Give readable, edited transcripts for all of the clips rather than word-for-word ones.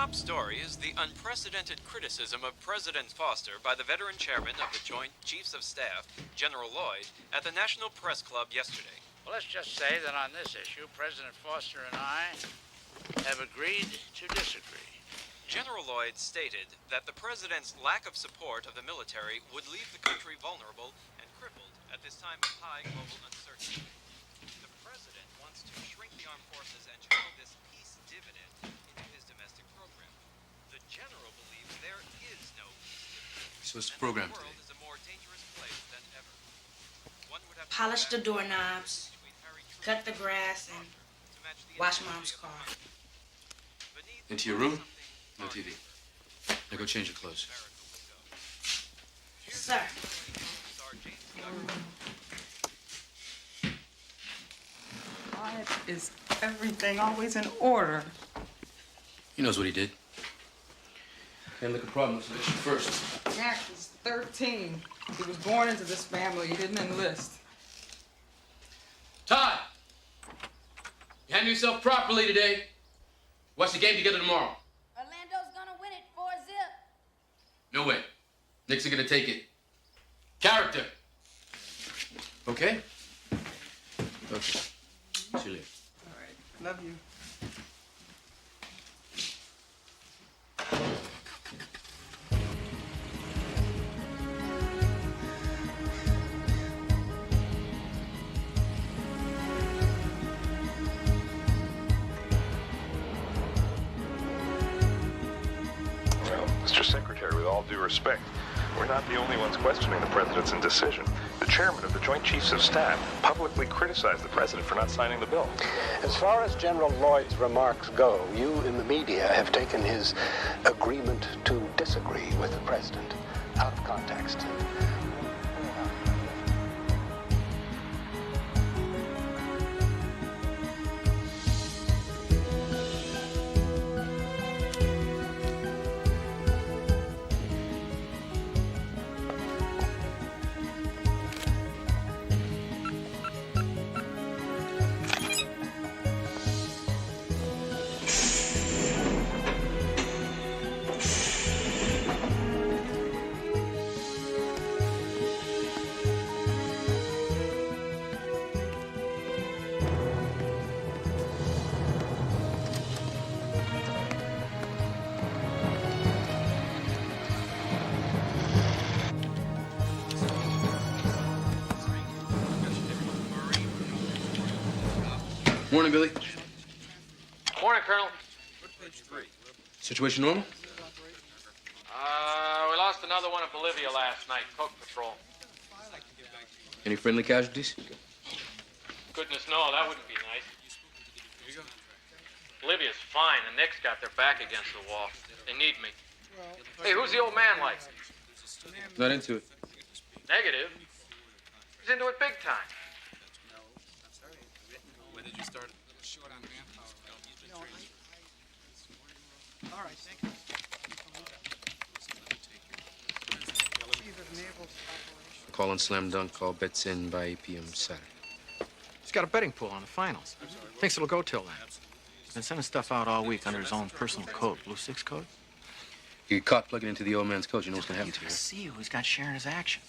Top story is the unprecedented criticism of President Foster by the veteran chairman of the Joint Chiefs of Staff, General Lloyd, at the National Press Club yesterday. Well, let's just say that on this issue, President Foster and I have agreed to disagree. General Lloyd stated that the president's lack of support of the military would leave the country vulnerable and crippled at this time of high global uncertainty. The president wants to shrink the armed forces and channel this peace dividend into his domestic So what's the program today? Polish the doorknobs, cut the grass, and wash Mom's car. Into your room? No TV. Now go change your clothes. Sir. Why is everything always in order? He knows what he did. Can't look a problem unless you shoot first. Mac was 13. He was born into this family. He didn't enlist. Todd! You handle yourself properly today. Watch the game together tomorrow. Orlando's gonna win it 4-0. No way. Knicks are gonna take it. Character. Okay? Okay. See you later. All right. Love you. Mr. Secretary, with all due respect, we're not the only ones questioning the president's indecision. The chairman of the Joint Chiefs of Staff publicly criticized the president for not signing the bill. As far as General Lloyd's remarks go, you in the media have taken his agreement to disagree with the president out of context. Morning, Billy. Morning, Colonel. Situation normal? We lost another one in Bolivia last night, Coke Patrol. Any friendly casualties? Goodness, no, that wouldn't be nice. Bolivia's fine. The Knicks got their back against the wall. They need me. Hey, who's the old man like? Not into it. Negative. He's into it big time. When did you start? Short on manpower. All right, thank you. Call on Slam Dunk. Call bets in by 8 p.m. Saturday. He's got a betting pool on the finals. Thinks it'll go till then. Been sending stuff out all week under his own personal code. Blue 6 code? You get caught plugging into the old man's coach, you know what's gonna happen to you. See who he's got sharing his action.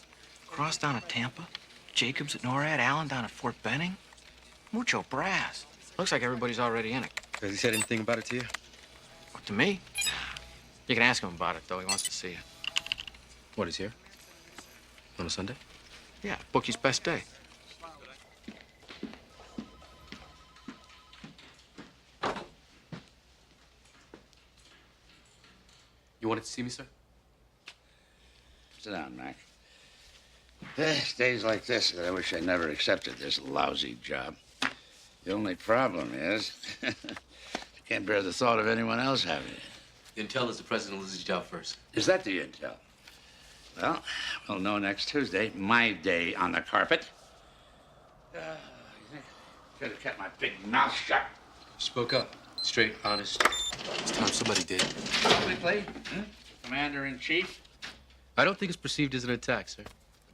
Cross down at Tampa, Jacobs at NORAD, Allen down at Fort Benning. Mucho brass. Looks like everybody's already in it. Has he said anything about it to you? What, to me? You can ask him about it, though. He wants to see you. What, he's here? On a Sunday? Yeah, bookie's best day. You wanted to see me, sir? Sit down, Mac. Days like this that I wish I never accepted this lousy job. The only problem is, I can't bear the thought of anyone else having it. The intel is the president loses his job first. Is that the intel? Well, we'll know next Tuesday. My day on the carpet. You think I could have kept my big mouth shut? Spoke up. Straight, honest. It's time somebody did. Publicly? Commander-in-Chief? I don't think it's perceived as an attack, sir.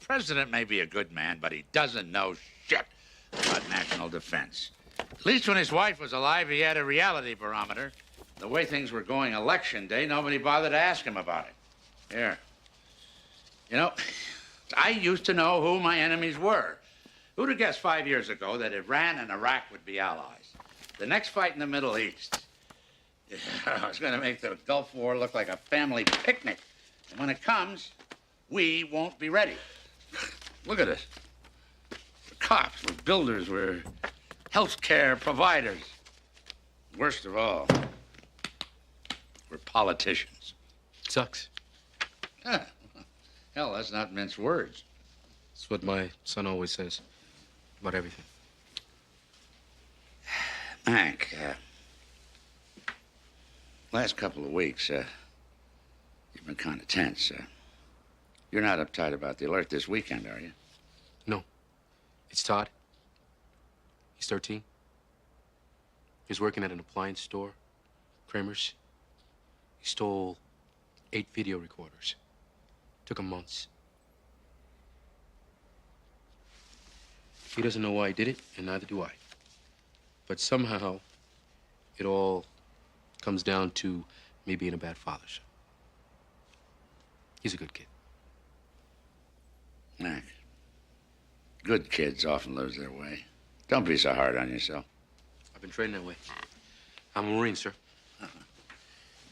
The president may be a good man, but he doesn't know shit about national defense. At least when his wife was alive, he had a reality barometer. The way things were going election day, nobody bothered to ask him about it. Here. You know, I used to know who my enemies were. Who'd have guessed 5 years ago that Iran and Iraq would be allies? The next fight in the Middle East. It's going to make the Gulf War look like a family picnic. And when it comes, we won't be ready. Look at us. We're cops, we're builders, we're healthcare providers. Worst of all, we're politicians. Sucks. Hell, that's not mince words. That's what my son always says about everything. Hank, last couple of weeks, you've been kind of tense. You're not uptight about the alert this weekend, are you? No. It's Todd. He's 13. He's working at an appliance store, Kramer's. He stole 8 video recorders. Took him months. He doesn't know why he did it, and neither do I. But somehow, it all comes down to me being a bad father, sir. He's a good kid. Hank, good kids often lose their way. Don't be so hard on yourself. I've been trained that way. I'm a Marine, sir.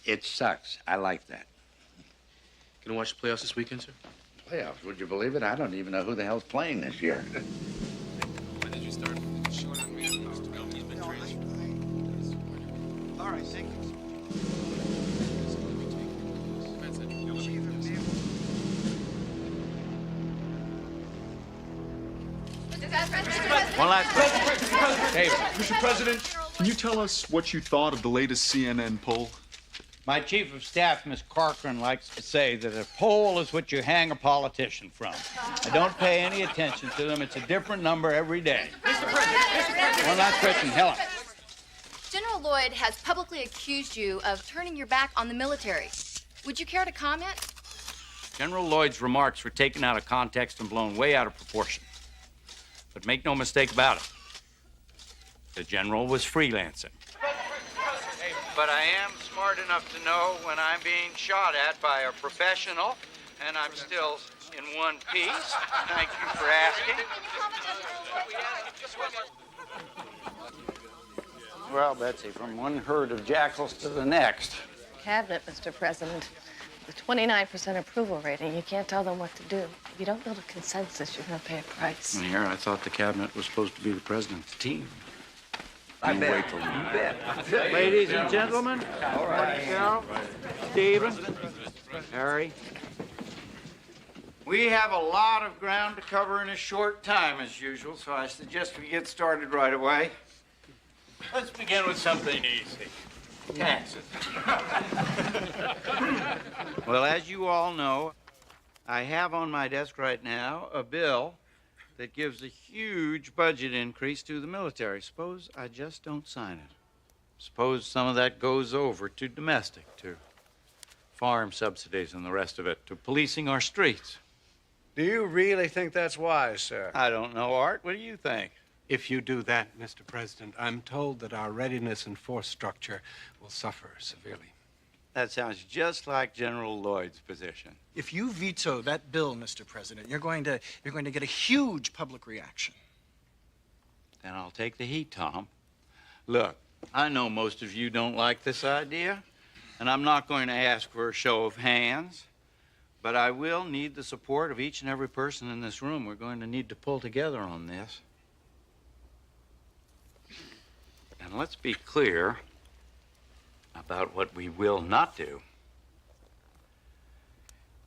It sucks. I like that. Gonna watch the playoffs this weekend, sir? Playoffs, would you believe it? I don't even know who the hell's playing this year. When did you start? Short on manpower. He's been transferred. All right, thank you. One last question. David. Mr. President, can you tell us what you thought of the latest CNN poll? My chief of staff, Miss Corcoran, likes to say that a poll is what you hang a politician from. I don't pay any attention to them. It's a different number every day. Mr. President. One last question, Helen. General Lloyd has publicly accused you of turning your back on the military. Would you care to comment? General Lloyd's remarks were taken out of context and blown way out of proportion. But make no mistake about it, the general was freelancing. But I am smart enough to know when I'm being shot at by a professional, and I'm still in one piece. Thank you for asking. Well, Betsy, from one herd of jackals to the next. Cabinet, Mr. President. The 29% approval rating, you can't tell them what to do. If you don't build a consensus, you're going to pay a price. And here, I thought the cabinet was supposed to be the president's team. I bet. You bet. Ladies and gentlemen, all right. Carol, Stephen, Harry. We have a lot of ground to cover in a short time, as usual, so I suggest we get started right away. Let's begin with something easy. Taxes. Well, as you all know, I have on my desk right now a bill that gives a huge budget increase to the military. Suppose I just don't sign it. Suppose some of that goes over to domestic, to farm subsidies and the rest of it, to policing our streets. Do you really think that's wise, sir? I don't know, Art. What do you think? If you do that, Mr. President, I'm told that our readiness and force structure will suffer severely. That sounds just like General Lloyd's position. If you veto that bill, Mr. President, you're going to get a huge public reaction. Then I'll take the heat, Tom. Look, I know most of you don't like this idea, and I'm not going to ask for a show of hands, but I will need the support of each and every person in this room. We're going to need to pull together on this. And let's be clear about what we will not do.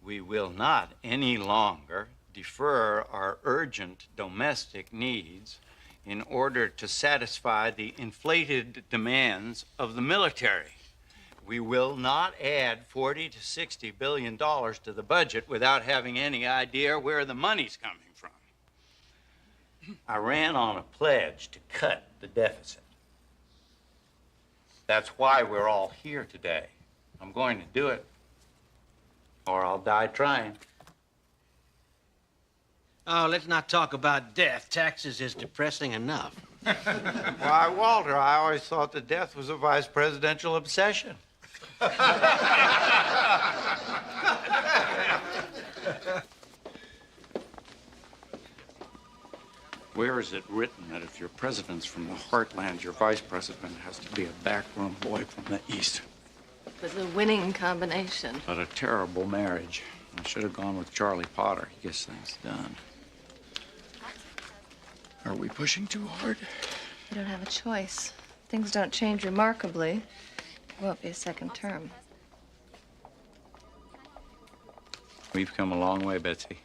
We will not any longer defer our urgent domestic needs in order to satisfy the inflated demands of the military. We will not add $40 to $60 billion to the budget without having any idea where the money's coming from. I ran on a pledge to cut the deficit. That's why we're all here today. I'm going to do it, or I'll die trying. Oh, let's not talk about death. Taxes is depressing enough. Why, Walter, I always thought that death was a vice presidential obsession. Where is it written that if your president's from the heartland, your vice president has to be a backroom boy from the east? It was a winning combination. But a terrible marriage. I should have gone with Charlie Potter. He gets things done. Are we pushing too hard? You don't have a choice. Things don't change remarkably. It won't be a second term. We've come a long way, Betsy.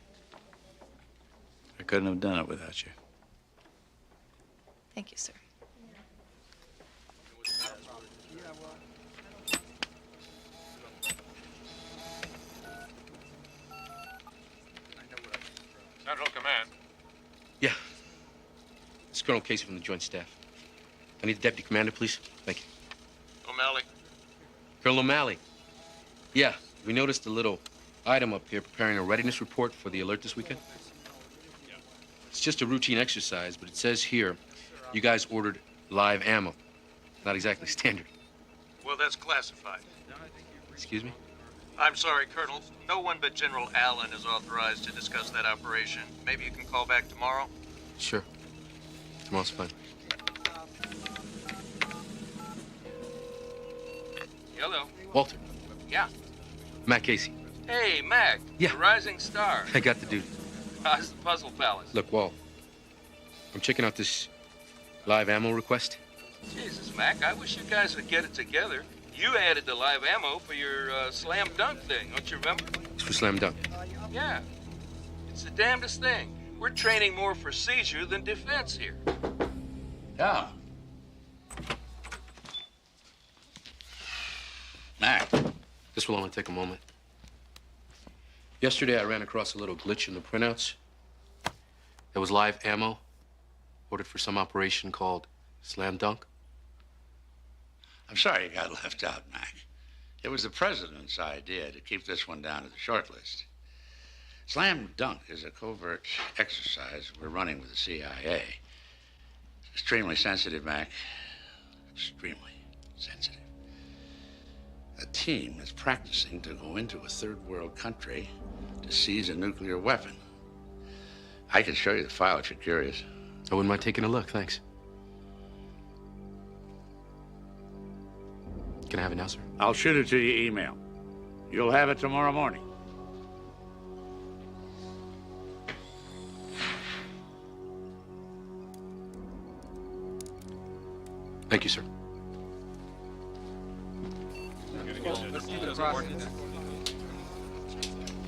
I couldn't have done it without you. Thank you, sir. Central Command. Yeah. It's Colonel Casey from the Joint Staff. I need the deputy commander, please. Thank you. O'Malley. Colonel O'Malley. Yeah, we noticed a little item up here preparing a readiness report for the alert this weekend. It's just a routine exercise, but it says here you guys ordered live ammo. Not exactly standard. Well, that's classified. Excuse me? I'm sorry, Colonel. No one but General Allen is authorized to discuss that operation. Maybe you can call back tomorrow? Sure. Tomorrow's fine. Hello. Walter. Yeah. Matt Casey. Hey, Mac. Yeah. The rising star. I got the duty. How's the Puzzle Palace? Look, Walt. I'm checking out this live ammo request. Jesus, Mac, I wish you guys would get it together. You added the live ammo for your slam dunk thing, don't you remember? It's for slam dunk. Yeah. It's the damnedest thing. We're training more for seizure than defense here. Yeah. Mac. This will only take a moment. Yesterday, I ran across a little glitch in the printouts. There was live ammo ordered for some operation called Slam Dunk. I'm sorry you got left out, Mac. It was the president's idea to keep this one down to the short list. Slam Dunk is a covert exercise we're running with the CIA. Extremely sensitive, Mac. Extremely sensitive. A team is practicing to go into a third world country to seize a nuclear weapon. I can show you the file if you're curious. I wouldn't mind taking a look, thanks. Can I have it now, sir? I'll shoot it to your email. You'll have it tomorrow morning. Thank you, sir.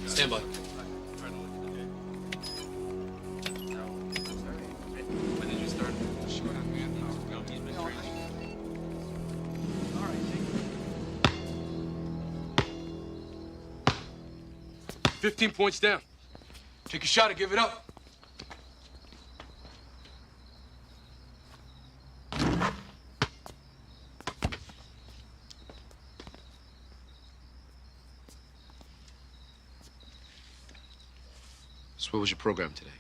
Stand by. When did you start? Short on me. No, he's been training. 15 points down. Take a shot and give it up. So what was your program today?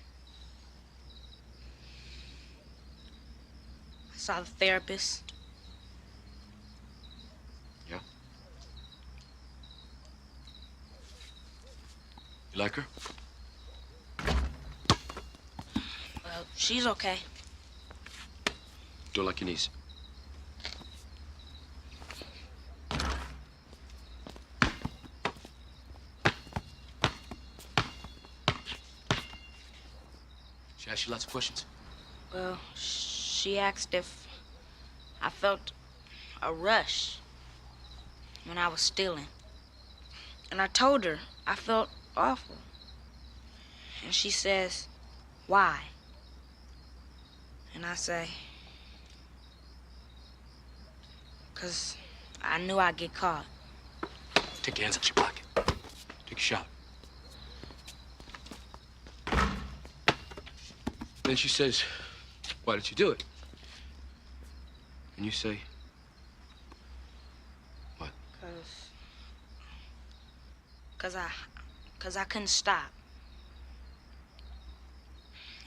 I saw the therapist. Yeah? You like her? Well, she's okay. Don't like your knees. She asked you lots of questions. Well, she asked if I felt a rush when I was stealing. And I told her I felt awful. And she says, why? And I say, 'cause I knew I'd get caught. Take your hands out your pocket. Take a shot. Then she says, why did you do it? And you say, what? 'Cause I couldn't stop.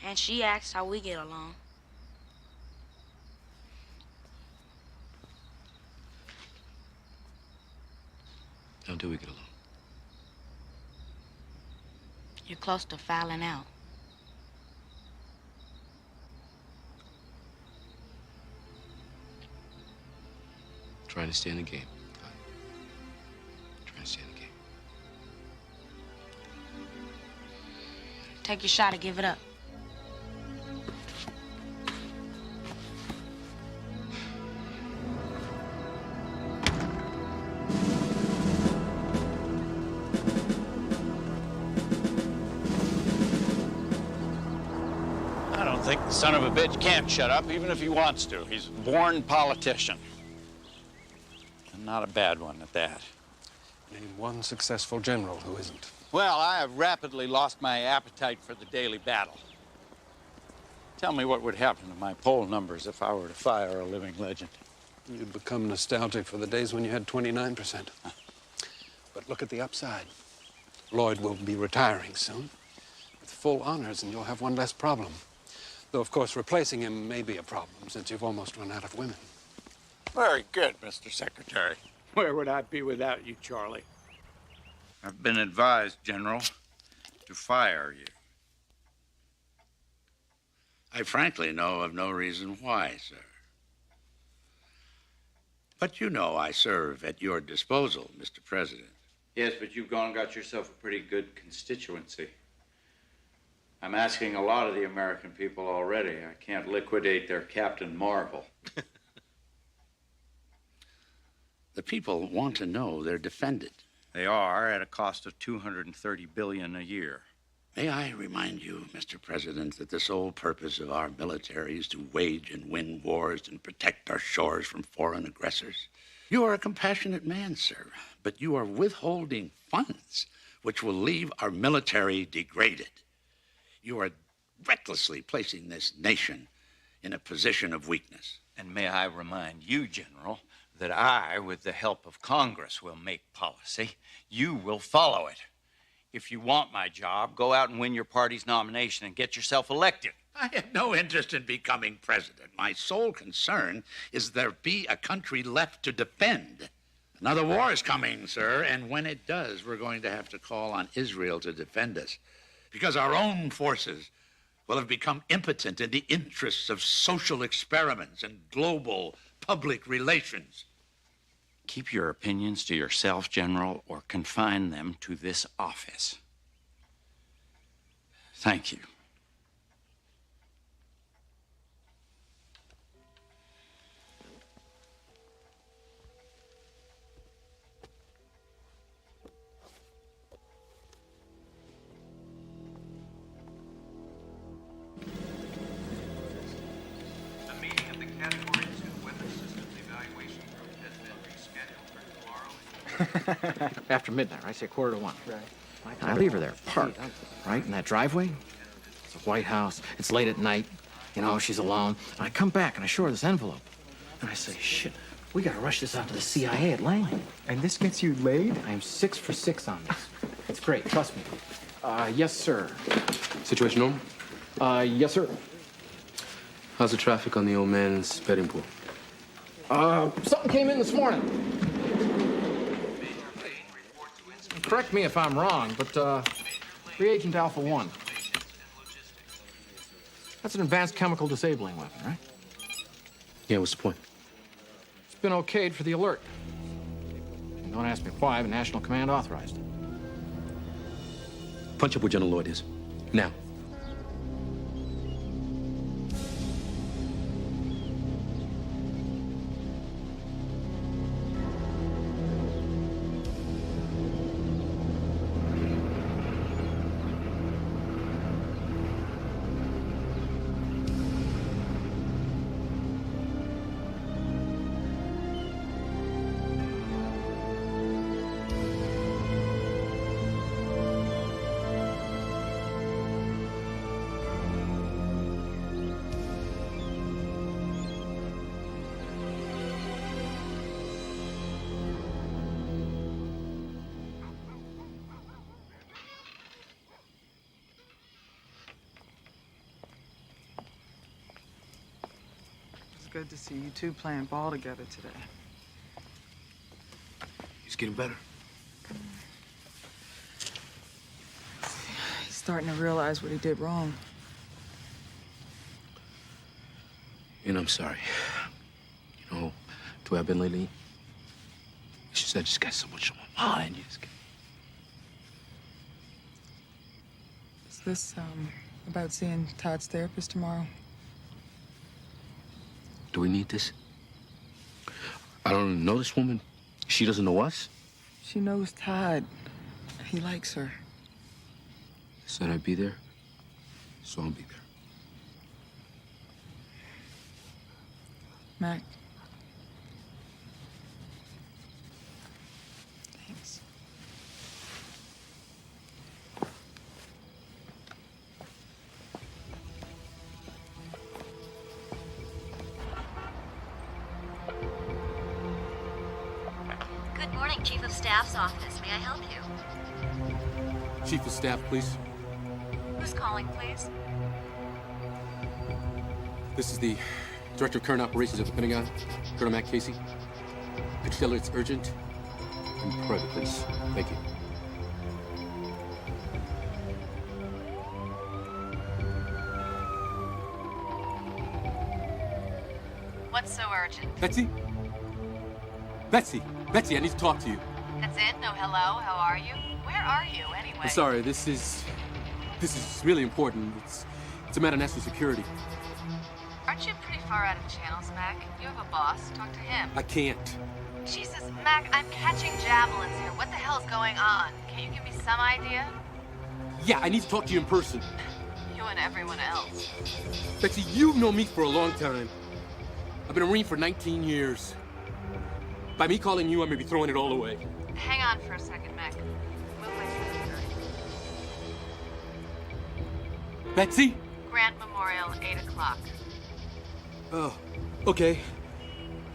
And she asked how we get along. How do we get along? You're close to fouling out. Trying to stay in the game. Trying to stay in the game. Take your shot and give it up. think the son of a bitch can't shut up, even if he wants to. He's a born politician. And not a bad one at that. Name one successful general who isn't. Well, I have rapidly lost my appetite for the daily battle. Tell me what would happen to my poll numbers if I were to fire a living legend. You'd become nostalgic for the days when you had 29%. But look at the upside. Lloyd will be retiring soon with full honors, and you'll have one less problem. Though, of course, replacing him may be a problem, since you've almost run out of women. Very good, Mr. Secretary. Where would I be without you, Charlie? I've been advised, General, to fire you. I frankly know of no reason why, sir. But you know I serve at your disposal, Mr. President. Yes, but you've gone and got yourself a pretty good constituency. I'm asking a lot of the American people already. I can't liquidate their Captain Marvel. The people want to know they're defended. They are, at a cost of $230 billion a year. May I remind you, Mr. President, that the sole purpose of our military is to wage and win wars and protect our shores from foreign aggressors? You are a compassionate man, sir, but you are withholding funds which will leave our military degraded. You are recklessly placing this nation in a position of weakness. And may I remind you, General, that I, with the help of Congress, will make policy. You will follow it. If you want my job, go out and win your party's nomination and get yourself elected. I have no interest in becoming president. My sole concern is there be a country left to defend. Another war is coming, sir, and when it does, we're going to have to call on Israel to defend us, because our own forces will have become impotent in the interests of social experiments and global public relations. Keep your opinions to yourself, General, or confine them to this office. Thank you. After midnight, right? Say 1:45. Right. I leave her there, parked, right, in that driveway. It's a white house. It's late at night. You know, she's alone. And I come back and I show her this envelope. And I say, shit, we gotta rush this out to the CIA at Langley. And this gets you laid? I am 6 for 6 on this. It's great, trust me. Yes, sir. Situation normal? Yes, sir. How's the traffic on the old man's betting pool? Something came in this morning. Correct me if I'm wrong, but reagent Alpha 1. That's an advanced chemical disabling weapon, right? Yeah, what's the point? It's been okayed for the alert. And don't ask me why, but National Command authorized it. Punch up where General Lloyd is. Now. Good to see you two playing ball together today. He's getting better. He's starting to realize what he did wrong. And I'm sorry. You know, the way I've been lately, it's just I just got so much on my mind. Is this, about seeing Todd's therapist tomorrow? Do we need this? I don't know this woman. She doesn't know us. She knows Todd. He likes her. Said I'd be there, so I'll be there. Mac. Thanks. Good morning, Chief of Staff's office. May I help you? Chief of Staff, please. Who's calling, please? This is the Director of Current Operations at the Pentagon, Colonel Matt Casey. Could you tell her it's urgent and private, please? Thank you. What's so urgent? Betsy? Betsy! Betsy, I need to talk to you. That's it? No hello? How are you? Where are you, anyway? I'm sorry, this is really important. It's a matter of national security. Aren't you pretty far out of channels, Mac? You have a boss. Talk to him. I can't. Jesus, Mac, I'm catching javelins here. What the hell's going on? Can you give me some idea? Yeah, I need to talk to you in person. You and everyone else. Betsy, you've known me for a long time. I've been a Marine for 19 years. By me calling you, I may be throwing it all away. Hang on for a second, Mac. Move my computer. Betsy? Grant Memorial, 8 o'clock. Oh, okay.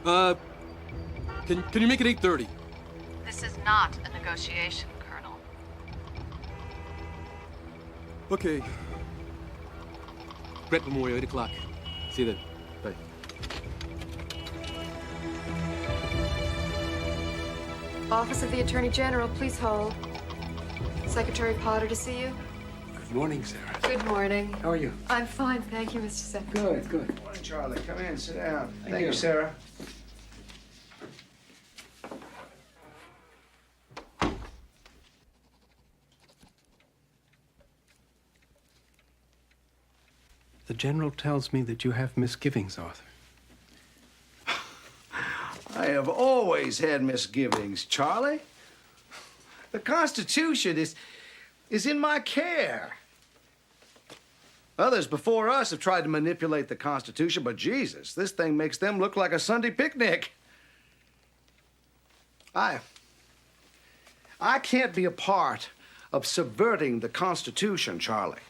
Can you make it 8:30? This is not a negotiation, Colonel. Okay. Grant Memorial, 8 o'clock. See you then. Bye. Office of the Attorney General, please hold. Secretary Potter to see you. Good morning, Sarah. Good morning. How are you? I'm fine, thank you, Mr. Secretary. Good. Morning, Charlie. Come in, sit down. Thank you. Sarah. The General tells me that you have misgivings, Arthur. I have always had misgivings, Charlie. The Constitution is in my care. Others before us have tried to manipulate the Constitution, but Jesus, this thing makes them look like a Sunday picnic. I can't be a part of subverting the Constitution, Charlie.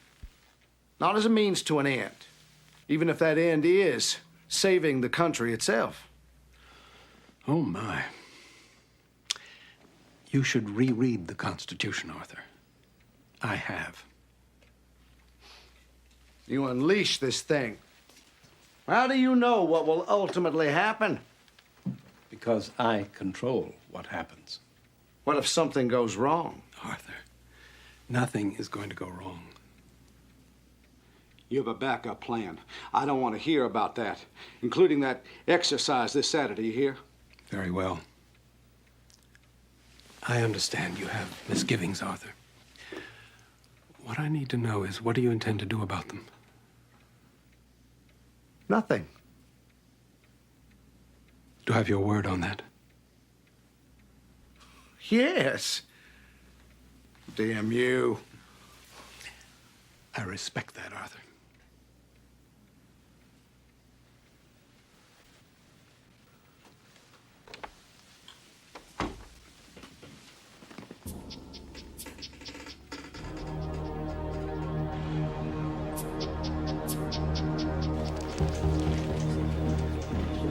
Not as a means to an end, even if that end is saving the country itself. Oh, my. You should reread the Constitution, Arthur. I have. You unleash this thing. How do you know what will ultimately happen? Because I control what happens. What if something goes wrong? Arthur, nothing is going to go wrong. You have a backup plan. I don't want to hear about that, including that exercise this Saturday, you hear? Very well. I understand you have misgivings, Arthur. What I need to know is, what do you intend to do about them? Nothing. Do I have your word on that? Yes. Damn you. I respect that, Arthur.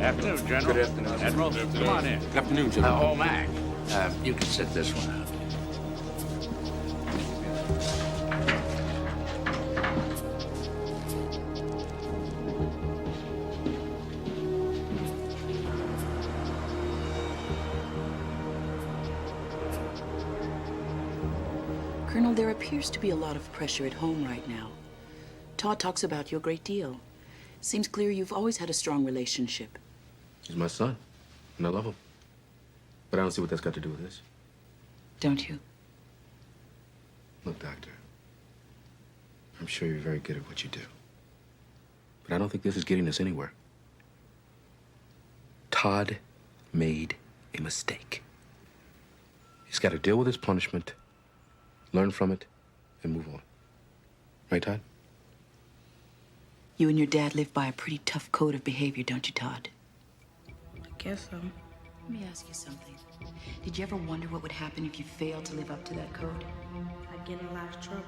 Afternoon, General. Good afternoon. Admiral, come on in. Good afternoon, General. Oh, Mac, you can sit this one out. Colonel, there appears to be a lot of pressure at home right now. Todd talks about you a great deal. Seems clear you've always had a strong relationship. He's my son, and I love him. But I don't see what that's got to do with this. Don't you? Look, Doctor, I'm sure you're very good at what you do. But I don't think this is getting us anywhere. Todd made a mistake. He's got to deal with his punishment, learn from it, and move on. Right, Todd? You and your dad live by a pretty tough code of behavior, don't you, Todd? guess so. Let me ask you something. Did you ever wonder what would happen if you failed to live up to that code? I'd get in a lot of trouble.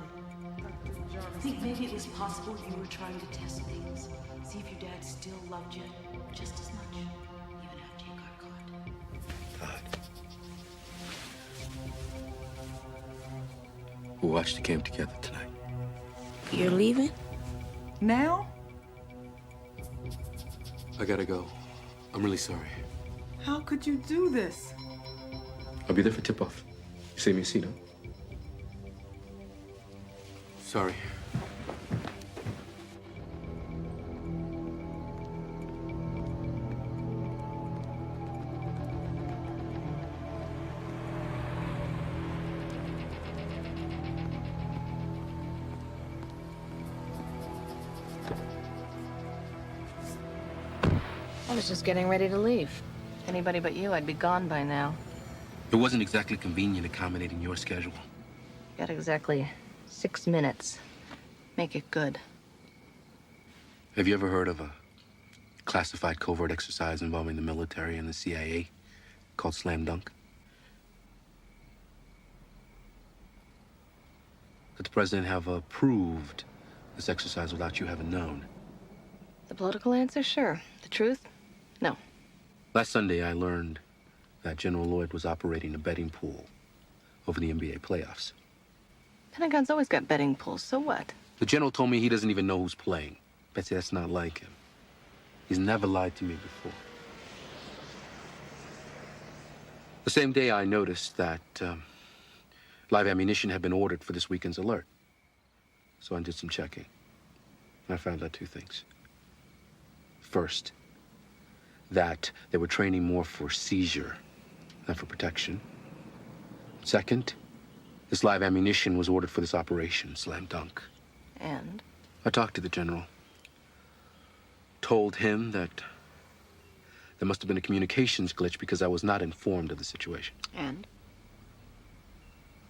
Think maybe it was possible you were trying to test things. See if your dad still loved you just as much, even after you got caught. Todd. We'll watch the game together tonight. You're leaving? Now? I gotta go. I'm really sorry. How could you do this? I'll be there for tip-off. You save me a seat, huh? Sorry. I was just getting ready to leave. Anybody but you, I'd be gone by now. It wasn't exactly convenient accommodating your schedule. Got exactly 6 minutes. Make it good. Have you ever heard of a classified covert exercise involving the military and the CIA called Slam Dunk? Could the president have approved this exercise without you having known? The political answer, sure. The truth, no. Last Sunday, I learned that General Lloyd was operating a betting pool over the NBA playoffs. Pentagon's always got betting pools, so what? The general told me he doesn't even know who's playing. Betsy, that's not like him. He's never lied to me before. The same day, I noticed that live ammunition had been ordered for this weekend's alert. So I did some checking. And I found out 2 things. First, that they were training more for seizure than for protection. Second, this live ammunition was ordered for this operation, Slam Dunk. And? I talked to the general. Told him that there must have been a communications glitch because I was not informed of the situation. And?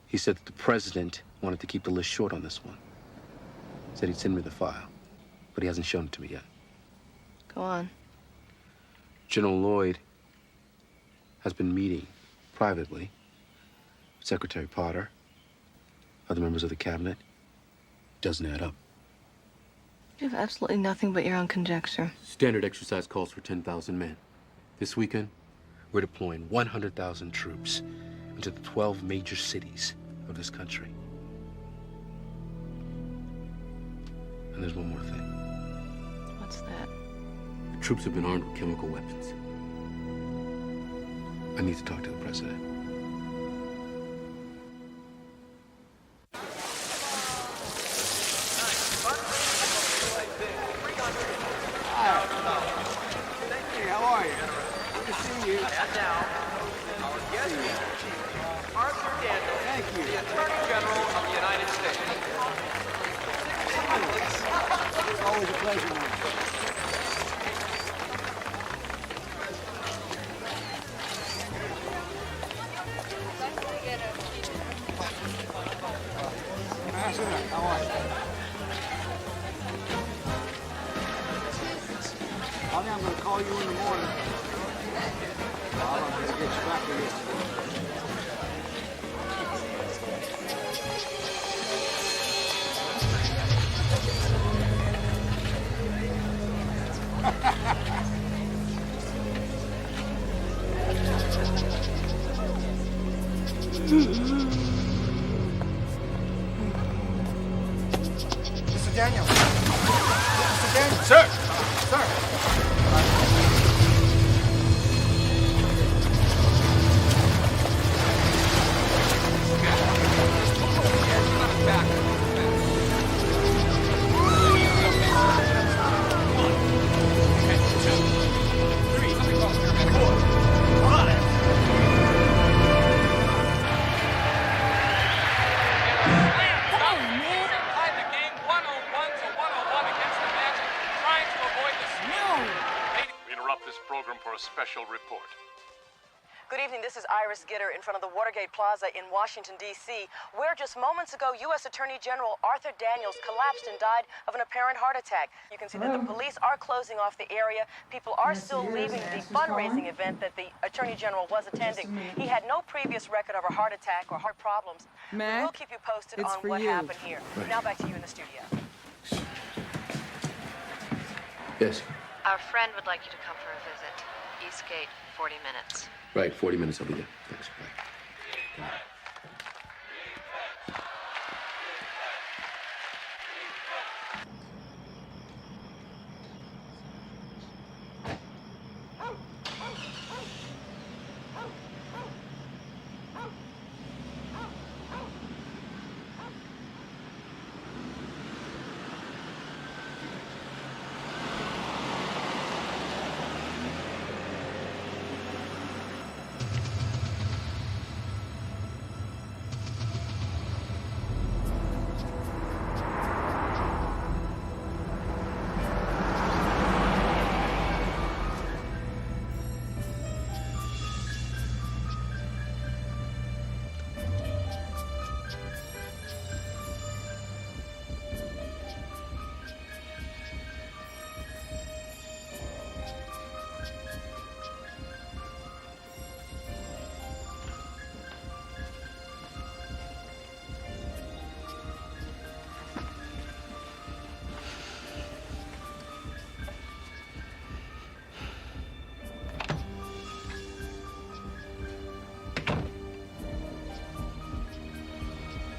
He said that the president wanted to keep the list short on this one. Said he'd send me the file, but he hasn't shown it to me yet. Go on. General Lloyd has been meeting privately with Secretary Potter, other members of the cabinet. Doesn't add up. You have absolutely nothing but your own conjecture. Standard exercise calls for 10,000 men. This weekend, we're deploying 100,000 troops into the 12 major cities of this country. And there's one more thing. What's that? The troops have been armed with chemical weapons. I need to talk to the president. Hey, how are you? Good to see you. And now, our guest is Chief Arthur Daniels, Thank you. the Attorney General of the United States. It's always a pleasure, man. How are you? Honey, I'm going to call you in the morning. I'm going to get you back to Mr. Daniels. Mr. Daniels. Sir! We interrupt this program for a special report. Good evening. This is Iris Gitter in front of the Watergate Plaza in Washington, D.C., where just moments ago, U.S. Attorney General Arthur Daniels collapsed and died of an apparent heart attack. You can see that the police are closing off the area. People are still leaving the fundraising event that the Attorney General was attending. He had no previous record of a heart attack or heart problems. Mac, we'll keep you posted on what happened here. Now back to you in the studio. Yes. Our friend would like you to come for a visit. Eastgate, 40 minutes. Right, 40 minutes, I'll be there. Thanks. Bye.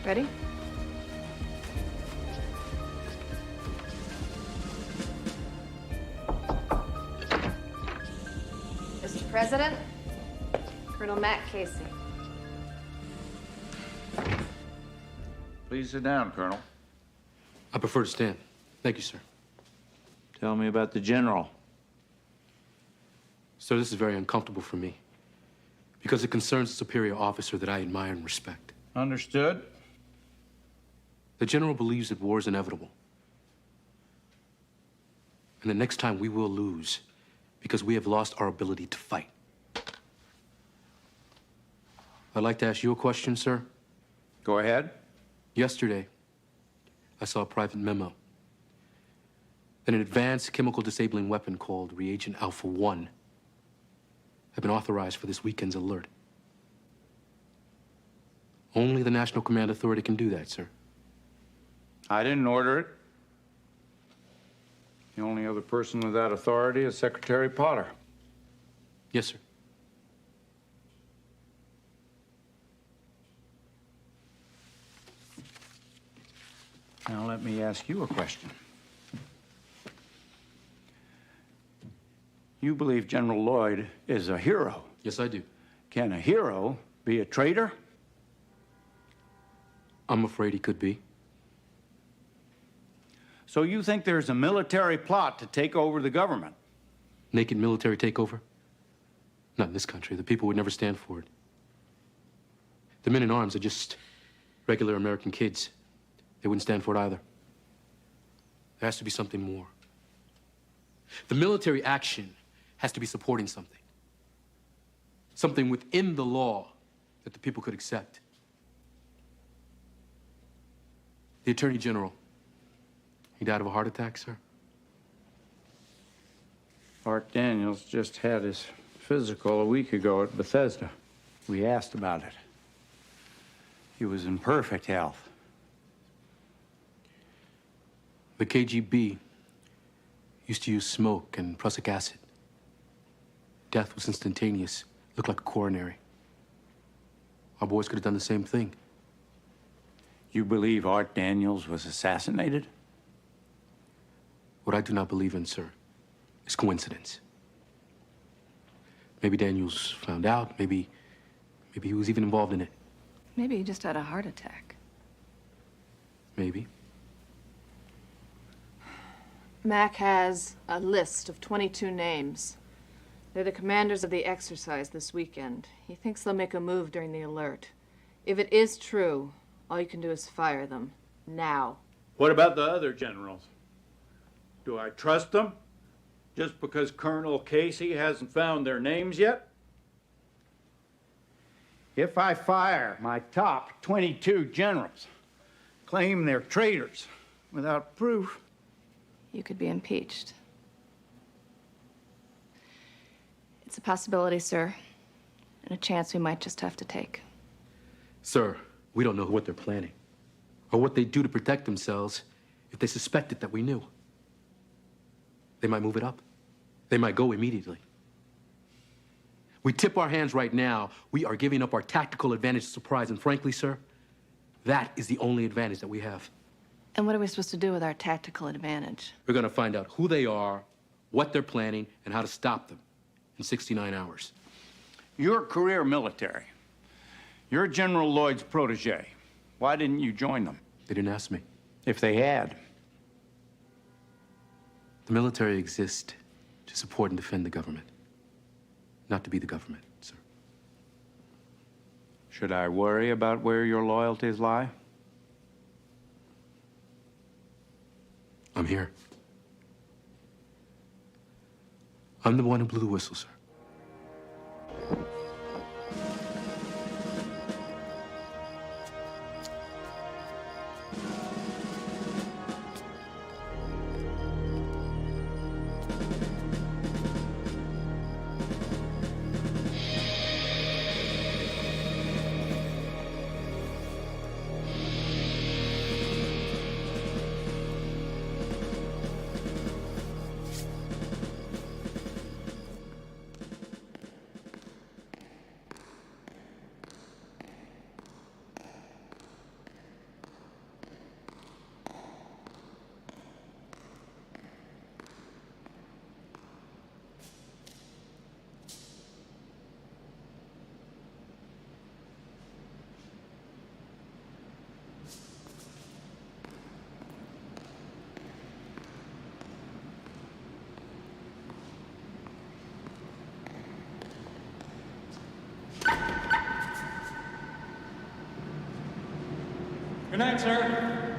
Ready? Mr. President, Colonel Matt Casey. Please sit down, Colonel. I prefer to stand. Thank you, sir. Tell me about the general. Sir, this is very uncomfortable for me because it concerns a superior officer that I admire and respect. Understood. The general believes that war is inevitable. And the next time we will lose because we have lost our ability to fight. I'd like to ask you a question, sir. Go ahead. Yesterday, I saw a private memo that an advanced chemical disabling weapon called Reagent Alpha 1 had been authorized for this weekend's alert. Only the National Command Authority can do that, sir. I didn't order it. The only other person with that authority is Secretary Potter. Yes, sir. Now let me ask you a question. You believe General Lloyd is a hero? Yes, I do. Can a hero be a traitor? I'm afraid he could be. So you think there's a military plot to take over the government? Naked military takeover? Not in this country. The people would never stand for it. The men in arms are just regular American kids. They wouldn't stand for it either. There has to be something more. The military action has to be supporting something. Something within the law that the people could accept. The Attorney General, he died of a heart attack, sir? Art Daniels just had his physical a week ago at Bethesda. We asked about it. He was in perfect health. The KGB used to use smoke and prussic acid. Death was instantaneous. Looked like a coronary. Our boys could have done the same thing. You believe Art Daniels was assassinated? What I do not believe in, sir, is coincidence. Maybe Daniels found out. Maybe he was even involved in it. Maybe he just had a heart attack. Maybe. Mac has a list of 22 names. They're the commanders of the exercise this weekend. He thinks they'll make a move during the alert. If it is true, all you can do is fire them. Now. What about the other generals? Do I trust them? Just because Colonel Casey hasn't found their names yet? If I fire my top 22 generals, claim they're traitors without proof, You could be impeached. It's a possibility, sir, and a chance we might just have to take. Sir, we don't know what they're planning or what they'd do to protect themselves if they suspected that we knew. They might move it up. They might go immediately. We tip our hands right now, we are giving up our tactical advantage of surprise, and frankly, sir, that is the only advantage that we have. And what are we supposed to do with our tactical advantage? We're gonna find out who they are, what they're planning, and how to stop them in 69 hours. you're career military. You're General Lloyd's protege. Why didn't you join them? They didn't ask me. If they had. The military exists to support and defend the government, not to be the government, sir. Should I worry about where your loyalties lie? I'm here. I'm the one who blew the whistle, sir. Good night, sir.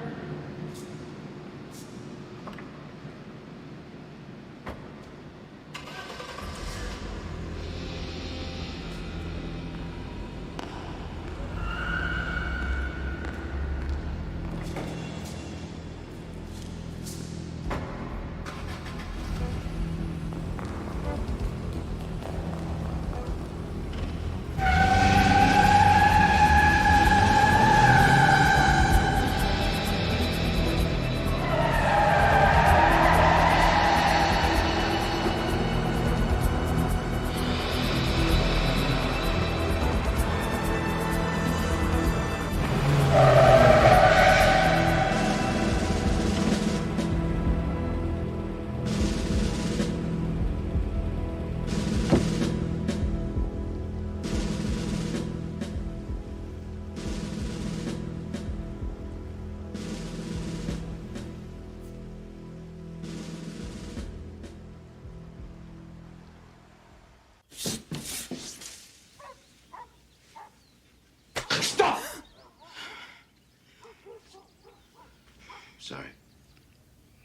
Sorry.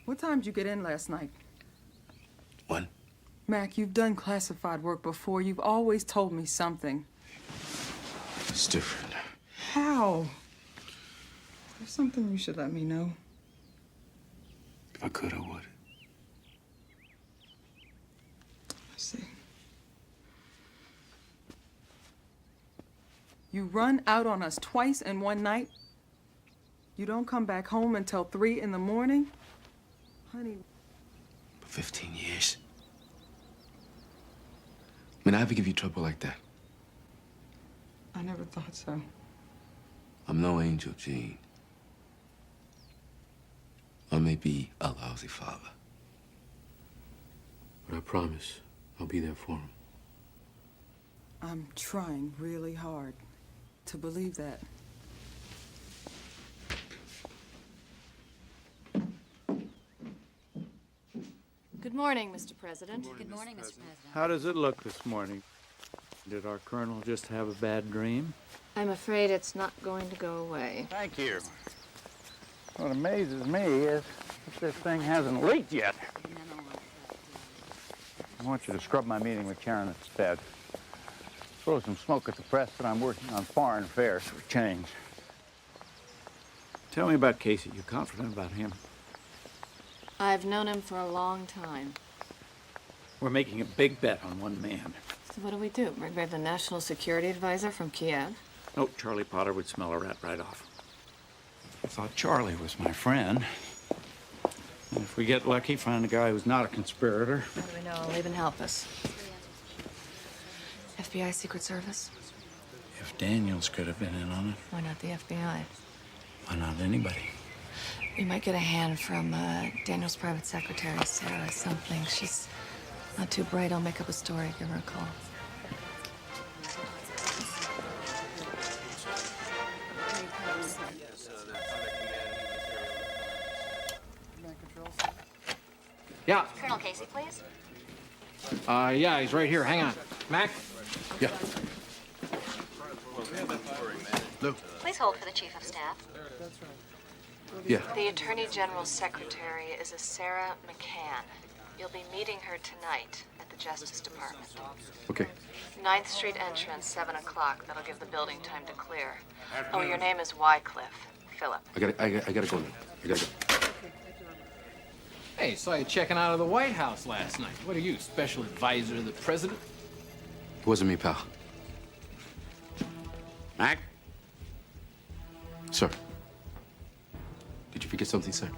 What time did you get in last night? 1. Mac, you've done classified work before. You've always told me something. It's different. How? There's something you should let me know. If I could, I would. I see. You run out on us twice in one night? You don't come back home until 3 in the morning? Honey. For 15 years. I mean, I ever give you trouble like that? I never thought so. I'm no angel, Gene. I may be a lousy father. But I promise I'll be there for him. I'm trying really hard to believe that. Good morning, Mr. President. Good morning, Mr. President. How does it look this morning? Did our colonel just have a bad dream? I'm afraid it's not going to go away. Thank you. What amazes me is that this thing hasn't leaked yet. I want you to scrub my meeting with Karen instead. Throw some smoke at the press that I'm working on foreign affairs for a change. Tell me about Casey. You confident about him? I've known him for a long time. We're making a big bet on one man. So what do? Bring back the national security advisor from Kiev? No, Charlie Potter would smell a rat right off. I thought Charlie was my friend. And if we get lucky, find a guy who's not a conspirator. How do we know? He'll even help us. FBI Secret Service? If Daniels could have been in on it, Why not the FBI? why not anybody? We might get a hand from Daniel's private secretary, Sarah something. She's not too bright. I'll make up a story. Give her a call. Yeah. Colonel Casey, please. Yeah, he's right here. Hang on. Mac? Yeah. Lou? Please hold for the Chief of Staff. Yeah. The Attorney General's secretary is a Sarah McCann. You'll be meeting her tonight at the Justice Department. Okay. 9th Street entrance, 7 o'clock. That'll give the building time to clear. Oh, your name is Wycliffe. Philip. I gotta go now. I gotta go. Hey, saw you checking out of the White House last night. What are you, special advisor to the president? It wasn't me, pal. Mac? Sir. Did you forget something, sir?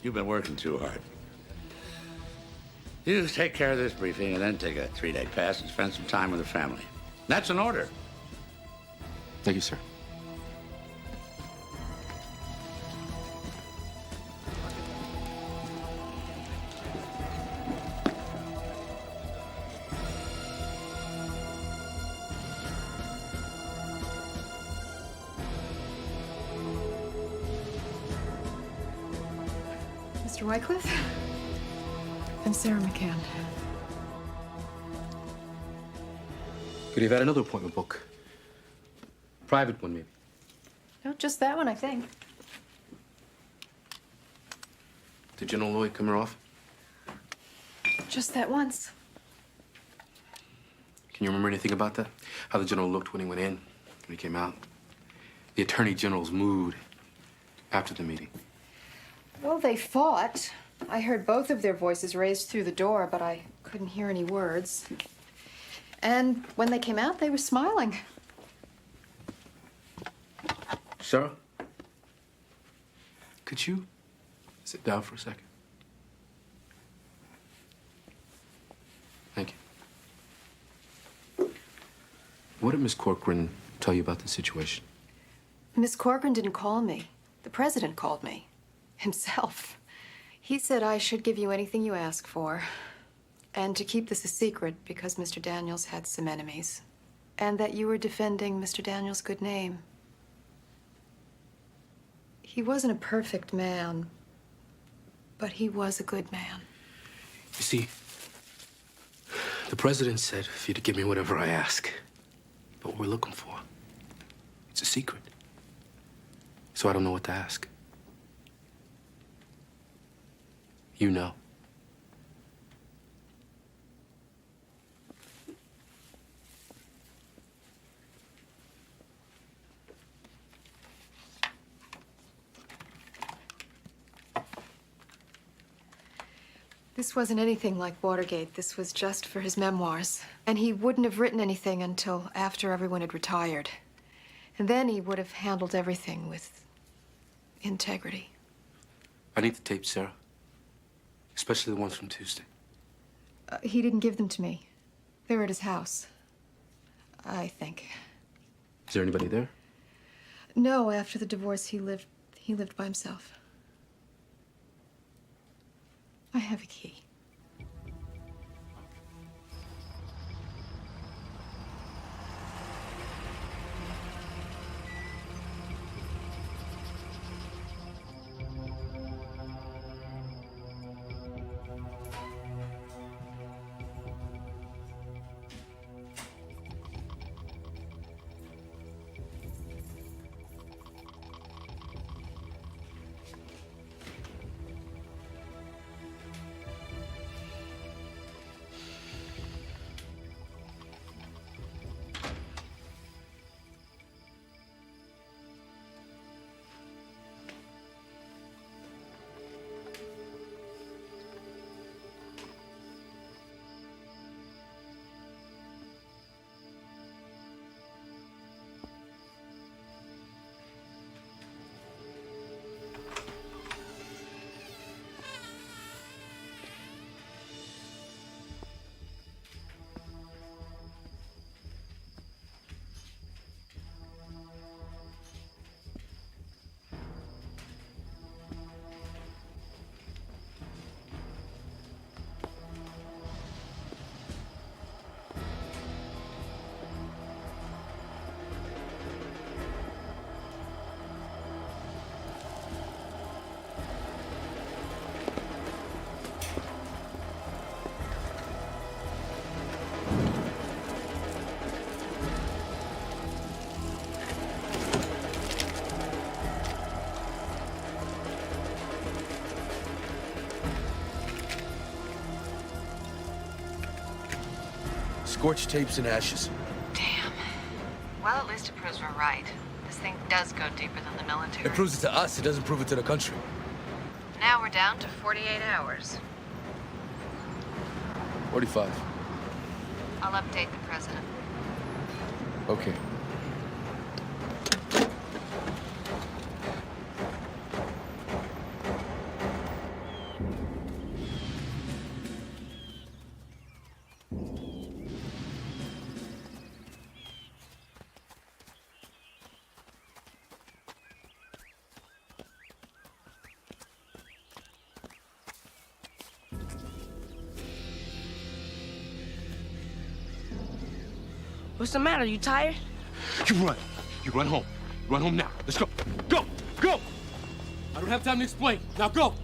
You've been working too hard. You take care of this briefing and then take a 3-day pass and spend some time with the family. That's an order. Thank you, sir. Mr. Wycliffe? I'm Sarah McCann. Could you have had another appointment book? Private one, maybe. No, just that one, I think. Did General Lloyd come her off? Just that once. Can you remember anything about that? How the general looked when he went in, when he came out? The Attorney General's mood after the meeting. Well, they fought. I heard both of their voices raised through the door, but I couldn't hear any words. And when they came out, they were smiling. Sarah? Could you sit down for a second? Thank you. What did Miss Corcoran tell you about the situation? Miss Corcoran didn't call me. The president called me. Himself. He said I should give you anything you ask for, and to keep this a secret because Mr. Daniels had some enemies, and that you were defending Mr. Daniels' good name. He wasn't a perfect man, but he was a good man. You see, the president said for you to give me whatever I ask. But what we're looking for, it's a secret. So I don't know what to ask. You know. This wasn't anything like Watergate. This was just for his memoirs. And he wouldn't have written anything until after everyone had retired. And then he would have handled everything with integrity. I need the tapes, Sarah. Especially the ones from Tuesday. He didn't give them to me. They were at his house, I think. Is there anybody there? No, after the divorce, he lived by himself. I have a key. Scorched tapes and ashes. Damn. Well, at least it proves we're right. This thing does go deeper than the military. It proves it to us. It doesn't prove it to the country. Now we're down to 48 hours. 45. I'll update the president. Okay. What's the matter? You tired? You run. You run home. Run home now. Let's go. Go! Go! I don't have time to explain. Now go!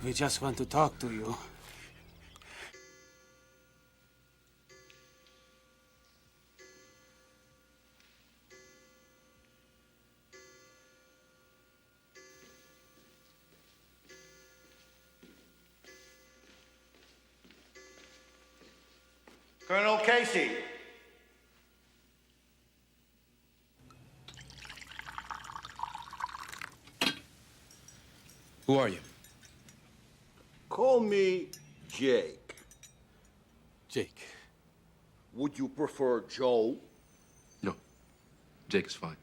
We just want to talk to you. Colonel Casey. Who are you? Call me Jake. Jake. Would you prefer Joe? No. Jake is fine.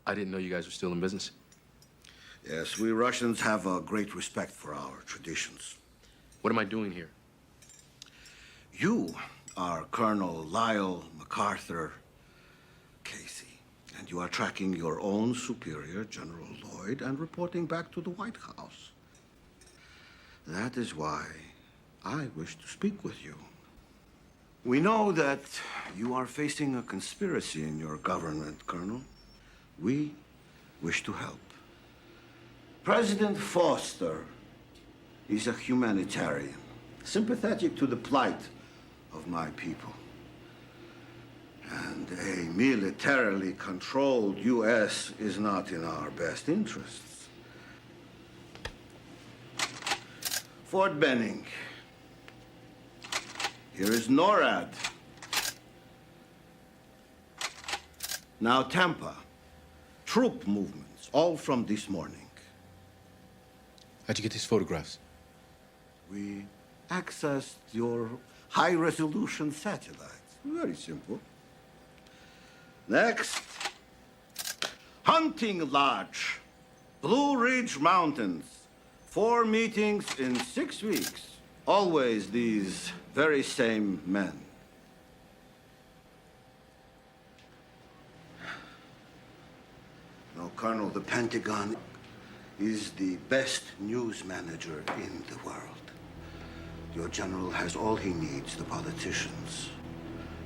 I didn't know you guys were still in business. Yes, we Russians have a great respect for our traditions. What am I doing here? You are Colonel Lyle MacArthur Casey, and you are tracking your own superior, General Lloyd, and reporting back to the White House. That is why I wish to speak with you. We know that you are facing a conspiracy in your government, Colonel. We wish to help. President Foster is a humanitarian, sympathetic to the plight of my people. And a militarily controlled U.S. is not in our best interests. Fort Benning. Here is NORAD. Now Tampa. Troop movements, all from this morning. How'd you get these photographs? We accessed your high-resolution satellites. Very simple. Next, Hunting Lodge, Blue Ridge Mountains. 4 meetings in 6 weeks. Always these very same men. No, Colonel, the Pentagon is the best news manager in the world. Your general has all he needs: the politicians,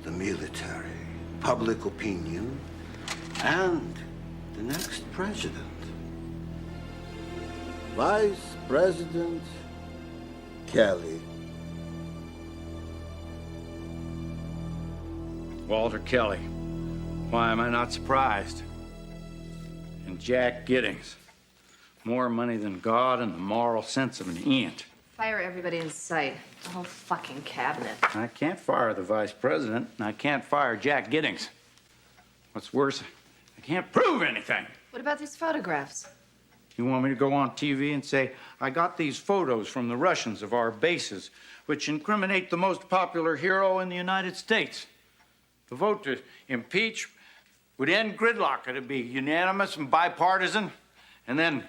the military, public opinion, and the next president. Vice President Kelly. Walter Kelly. Why am I not surprised? And Jack Giddings. More money than God and the moral sense of an ant. Fire everybody in sight. The whole fucking cabinet. I can't fire the vice president, and I can't fire Jack Giddings. What's worse, I can't prove anything. What about these photographs? You want me to go on TV and say, I got these photos from the Russians of our bases, which incriminate the most popular hero in the United States? The vote to impeach We'd end gridlock. It'd be unanimous and bipartisan. And then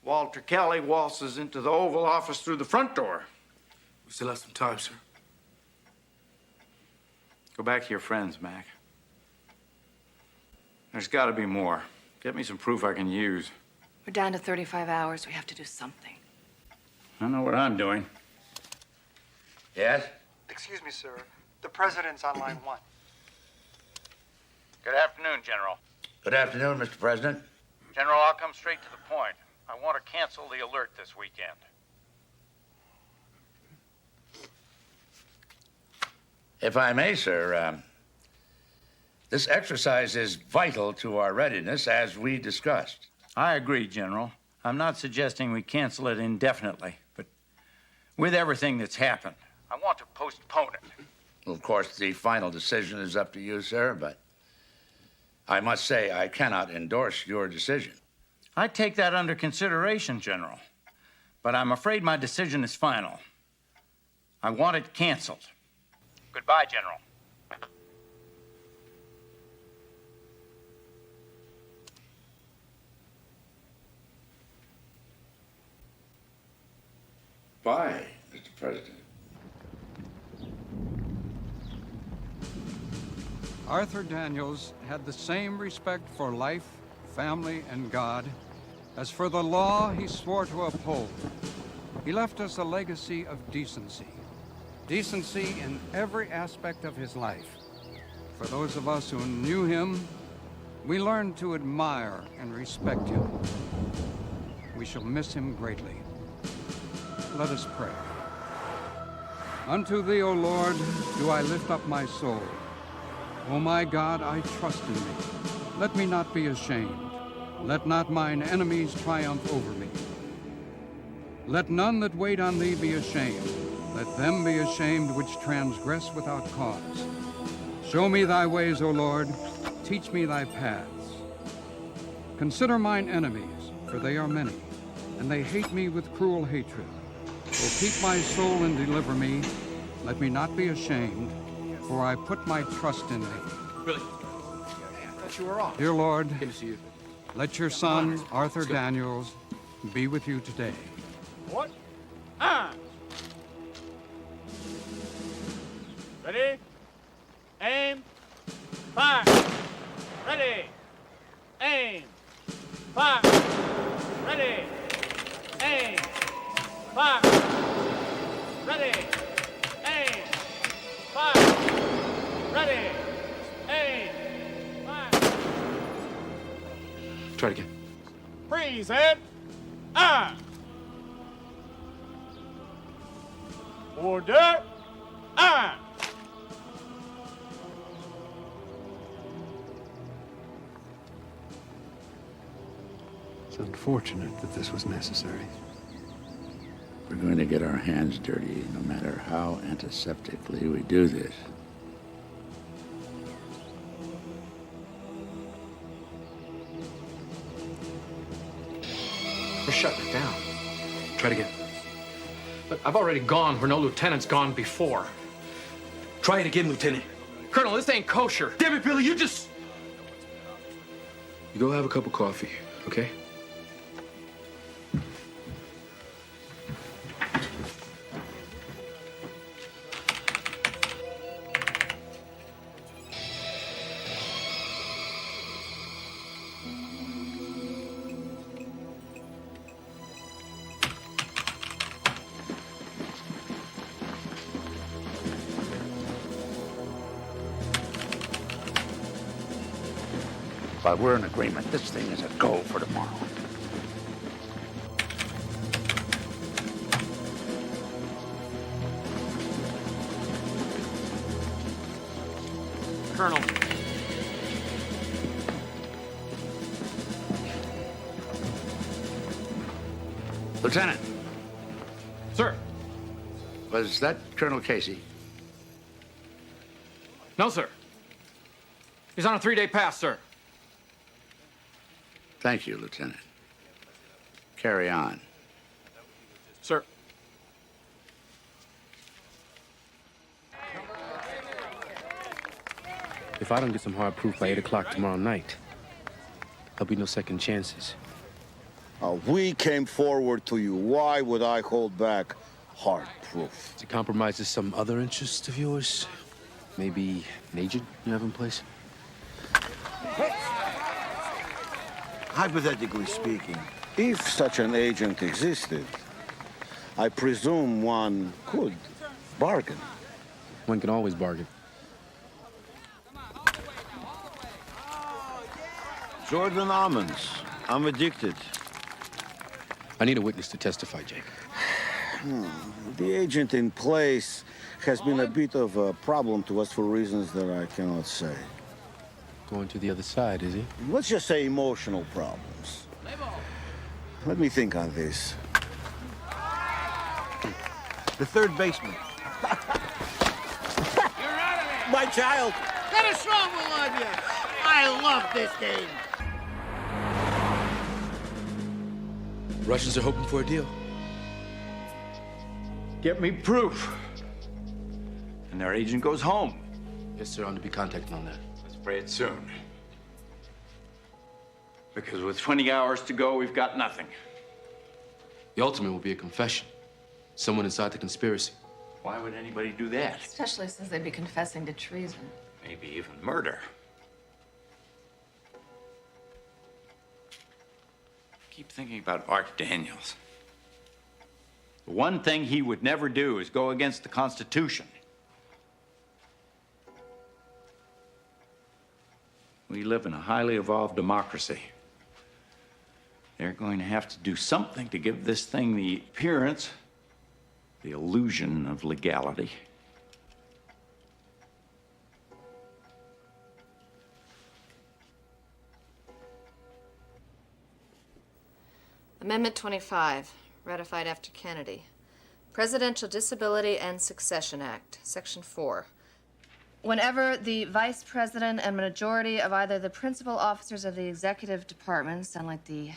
Walter Kelly waltzes into the Oval Office through the front door. We still have some time, sir. Go back to your friends, Mac. There's got to be more. Get me some proof I can use. We're down to 35 hours. We have to do something. I know what I'm doing. Yes? Excuse me, sir. The president's on line 1. Good afternoon, General. Good afternoon, Mr. President. General, I'll come straight to the point. I want to cancel the alert this weekend. If I may, sir, this exercise is vital to our readiness, as we discussed. I agree, General. I'm not suggesting we cancel it indefinitely, but with everything that's happened, I want to postpone it. Well, of course, the final decision is up to you, sir, but I must say I cannot endorse your decision. I take that under consideration, General, but I'm afraid my decision is final. I want it canceled. Goodbye, General. Bye, Mr. President. Arthur Daniels had the same respect for life, family, and God as for the law he swore to uphold. He left us a legacy of decency. Decency in every aspect of his life. For those of us who knew him, we learned to admire and respect him. We shall miss him greatly. Let us pray. Unto thee, O Lord, do I lift up my soul. O my God, I trust in thee. Let me not be ashamed. Let not mine enemies triumph over me. Let none that wait on thee be ashamed. Let them be ashamed which transgress without cause. Show me thy ways, O Lord. Teach me thy paths. Consider mine enemies, for they are many, and they hate me with cruel hatred. O keep my soul and deliver me. Let me not be ashamed, for I put my trust in thee. Really? I thought you were off. Dear Lord, Good to see you. let your son, Arthur Daniels, be with you today. What? Ready? Aim. Fire. Ready. Aim. Fire. Ready. Aim. Fire. Ready. Aim. Fire. Ready. Aim. Fire. Try it again. Freeze, Ed. Order. It's unfortunate that this was necessary. We're going to get our hands dirty, no matter how antiseptically we do this. We're shutting it down. Try it again. But I've already gone where no lieutenant's gone before. Try it again, Lieutenant. Colonel, this ain't kosher. Damn it, Billy, you just... You go have a cup of coffee, okay? But we're in agreement. This thing is a go for tomorrow. Colonel. Lieutenant. Sir. Was that Colonel Casey? No, sir. He's on a 3-day pass, sir. Thank you, Lieutenant. Carry on. Sir. If I don't get some hard proof by 8 o'clock tomorrow night, there'll be no second chances. We came forward to you. Why would I hold back hard proof? It compromises some other interest of yours? Maybe an agent you have in place? Hypothetically speaking, if such an agent existed, I presume one could bargain. One can always bargain. Jordan almonds. I'm addicted. I need a witness to testify, Jake. The agent in place has been a bit of a problem to us for reasons that I cannot say. Going to the other side, is he? Let's just say emotional problems. Let me think on this. The third baseman. My child. Let us strong will on you. I love this game. Russians are hoping for a deal. Get me proof. And their agent goes home. Yes, sir. I'm to be contacted on that. Let's pray it soon. Because with 20 hours to go, we've got nothing. The ultimate will be a confession. Someone inside the conspiracy. Why would anybody do that? Especially since they'd be confessing to treason. Maybe even murder. Keep thinking about Art Daniels. The one thing he would never do is go against the Constitution. We live in a highly evolved democracy. They're going to have to do something to give this thing the appearance, the illusion of legality. Amendment 25, ratified after Kennedy. Presidential Disability and Succession Act, Section 4. Whenever the Vice President and majority of either the principal officers of the executive department, sound like the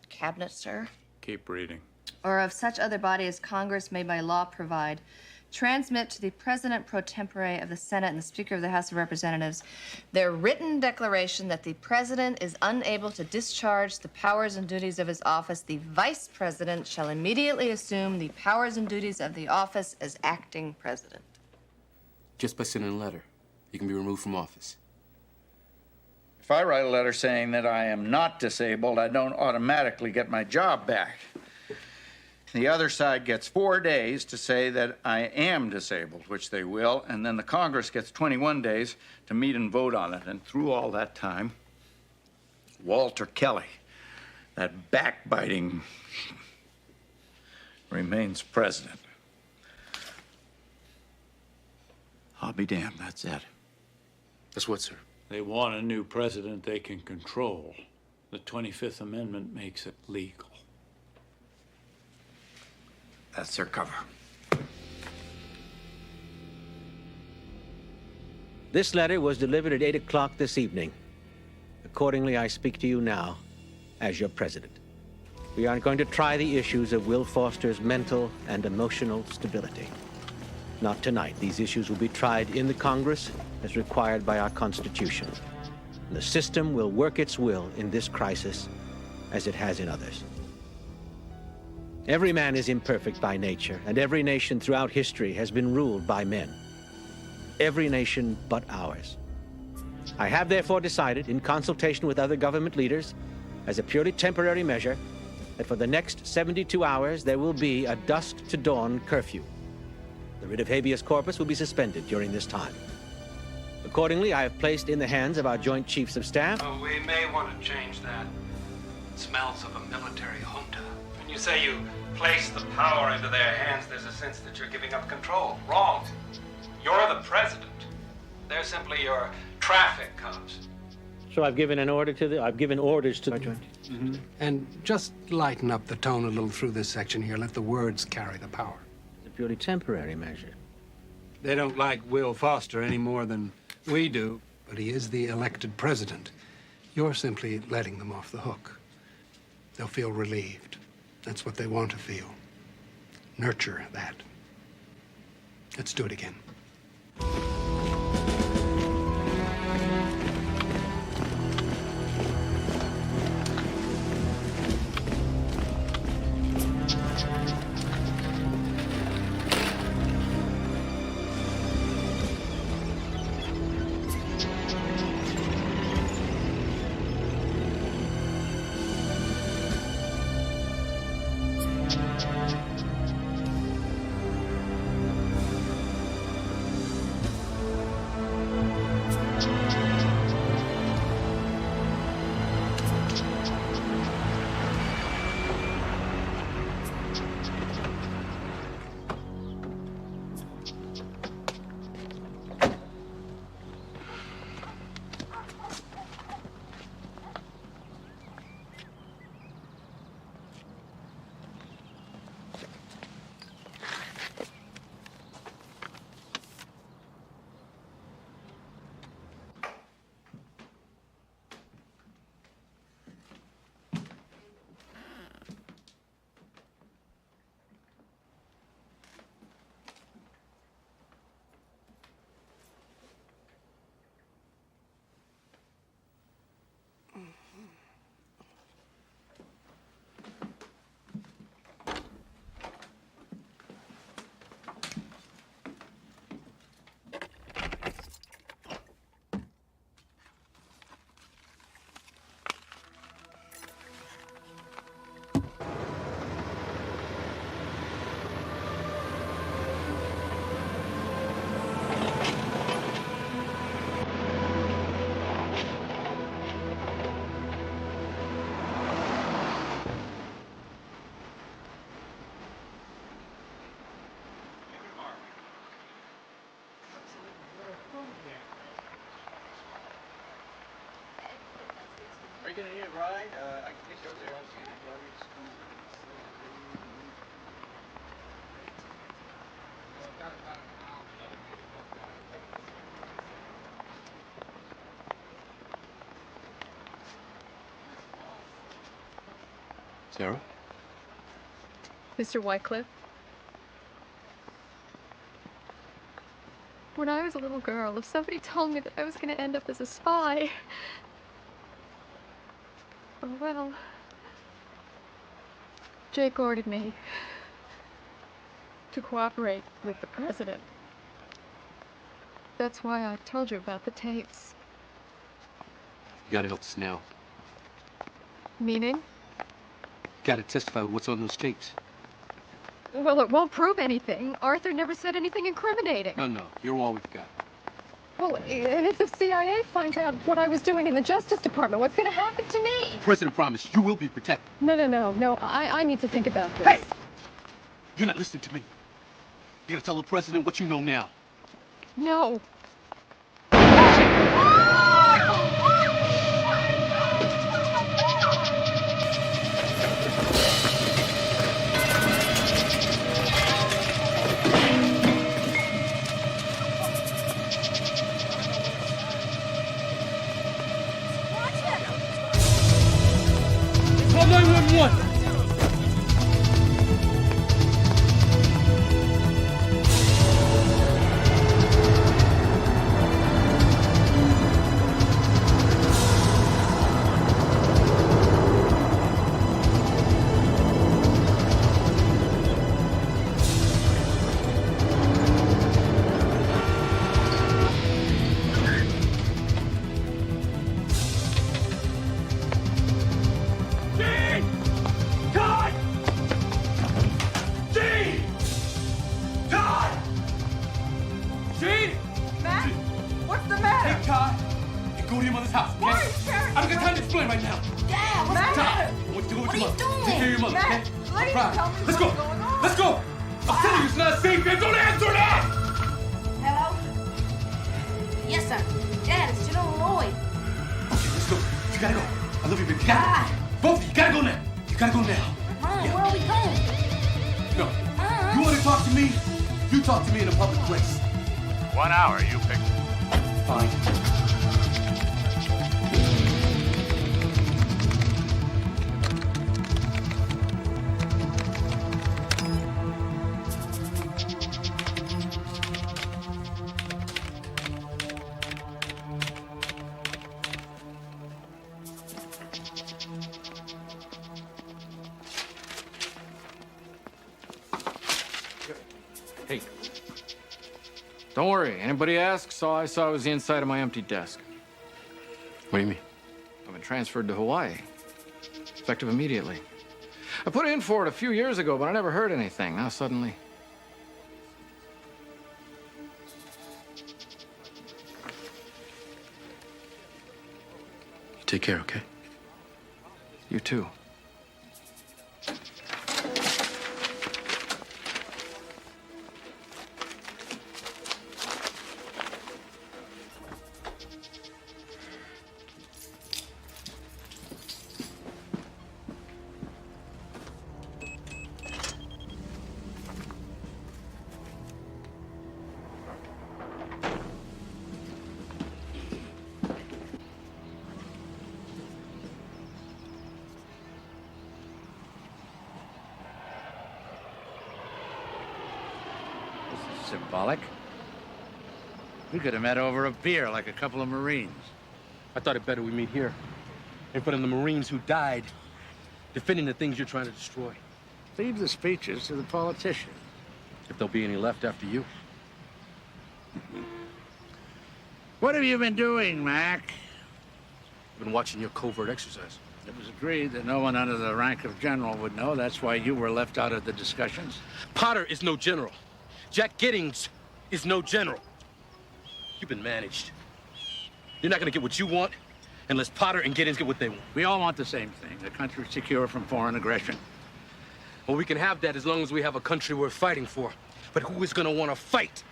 cabinet, sir, Keep reading. or of such other body as Congress may by law provide, transmit to the President pro tempore of the Senate and the Speaker of the House of Representatives their written declaration that the President is unable to discharge the powers and duties of his office, the Vice President shall immediately assume the powers and duties of the office as acting President. Just by sending a letter, you can be removed from office. If I write a letter saying that I am not disabled, I don't automatically get my job back. The other side gets 4 days to say that I am disabled, which they will, and then the Congress gets 21 days to meet and vote on it. And through all that time, Walter Kelly, that backbiting, remains president. I'll be damned, that's it. That's what, sir? They want a new president they can control. The 25th Amendment makes it legal. That's their cover. This letter was delivered at 8 o'clock this evening. Accordingly, I speak to you now as your president. We are going to try the issues of Will Foster's mental and emotional stability. Not tonight. These issues will be tried in the Congress as required by our Constitution. And the system will work its will in this crisis as it has in others. Every man is imperfect by nature, and every nation throughout history has been ruled by men. Every nation but ours. I have therefore decided, in consultation with other government leaders, as a purely temporary measure, that for the next 72 hours there will be a dusk to dawn curfew. The writ of habeas corpus will be suspended during this time. Accordingly, I have placed in the hands of our Joint Chiefs of Staff. Oh, we may want to change that. It smells of a military junta. When you say you place the power into their hands, there's a sense that you're giving up control. Wrong. You're the president. They're simply your traffic cops. So I've given orders to the Joint. Mm-hmm. And just lighten up the tone a little through this section here. Let the words carry the power. It's a purely temporary measure. They don't like Will Foster any more than we do, but he is the elected president. You're simply letting them off the hook. They'll feel relieved. That's what they want to feel. Nurture that. Let's do it again. making it right. I guess over there. Sarah? Mr. Wycliffe? When I was a little girl, if somebody told me that I was going to end up as a spy... Oh, well... Jake ordered me to cooperate with the president. That's why I told you about the tapes. You gotta help us now. Meaning? You gotta testify with what's on those tapes. Well, it won't prove anything. Arthur never said anything incriminating. No, you're all we've got. Well, and if the CIA finds out what I was doing in the Justice Department, what's going to happen to me? The president promised you will be protected. No. I need to think about this. Hey! You're not listening to me. You gotta tell the president what you know now. No. Call 911! Hey. Don't worry. Anybody asks, all I saw was the inside of my empty desk. What do you mean? I've been transferred to Hawaii. Effective immediately. I put in for it a few years ago, but I never heard anything. Now suddenly... You take care, okay? You too. Symbolic. We could have met over a beer like a couple of Marines. I thought it better we meet here, in front of the Marines who died, defending the things you're trying to destroy. Leave the speeches to the politicians. If there'll be any left after you. What have you been doing, Mac? I've been watching your covert exercise. It was agreed that no one under the rank of general would know. That's why you were left out of the discussions. Potter is no general. Jack Giddings is no general. You've been managed. You're not gonna get what you want unless Potter and Giddings get what they want. We all want the same thing, the country secure from foreign aggression. Well, we can have that as long as we have a country worth fighting for. But who is gonna wanna fight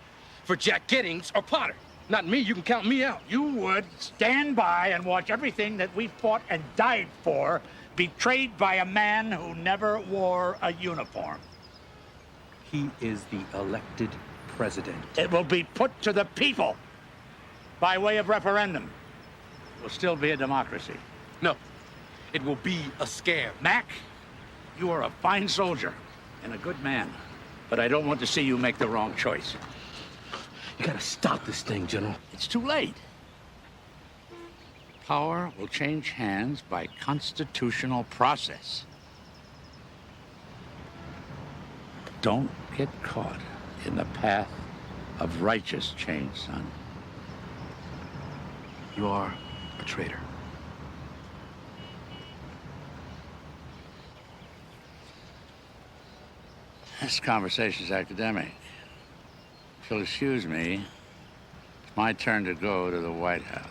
for Jack Giddings or Potter? Not me. You can count me out. You would stand by and watch everything that we fought and died for betrayed by a man who never wore a uniform. He is the elected president. It will be put to the people by way of referendum. It will still be a democracy. No, it will be a scam. Mac, you are a fine soldier and a good man, but I don't want to see you make the wrong choice. You gotta stop this thing, General. It's too late. Power will change hands by constitutional process. Don't get caught in the path of righteous change, son. You are a traitor. This conversation's academic. If you'll excuse me, it's my turn to go to the White House.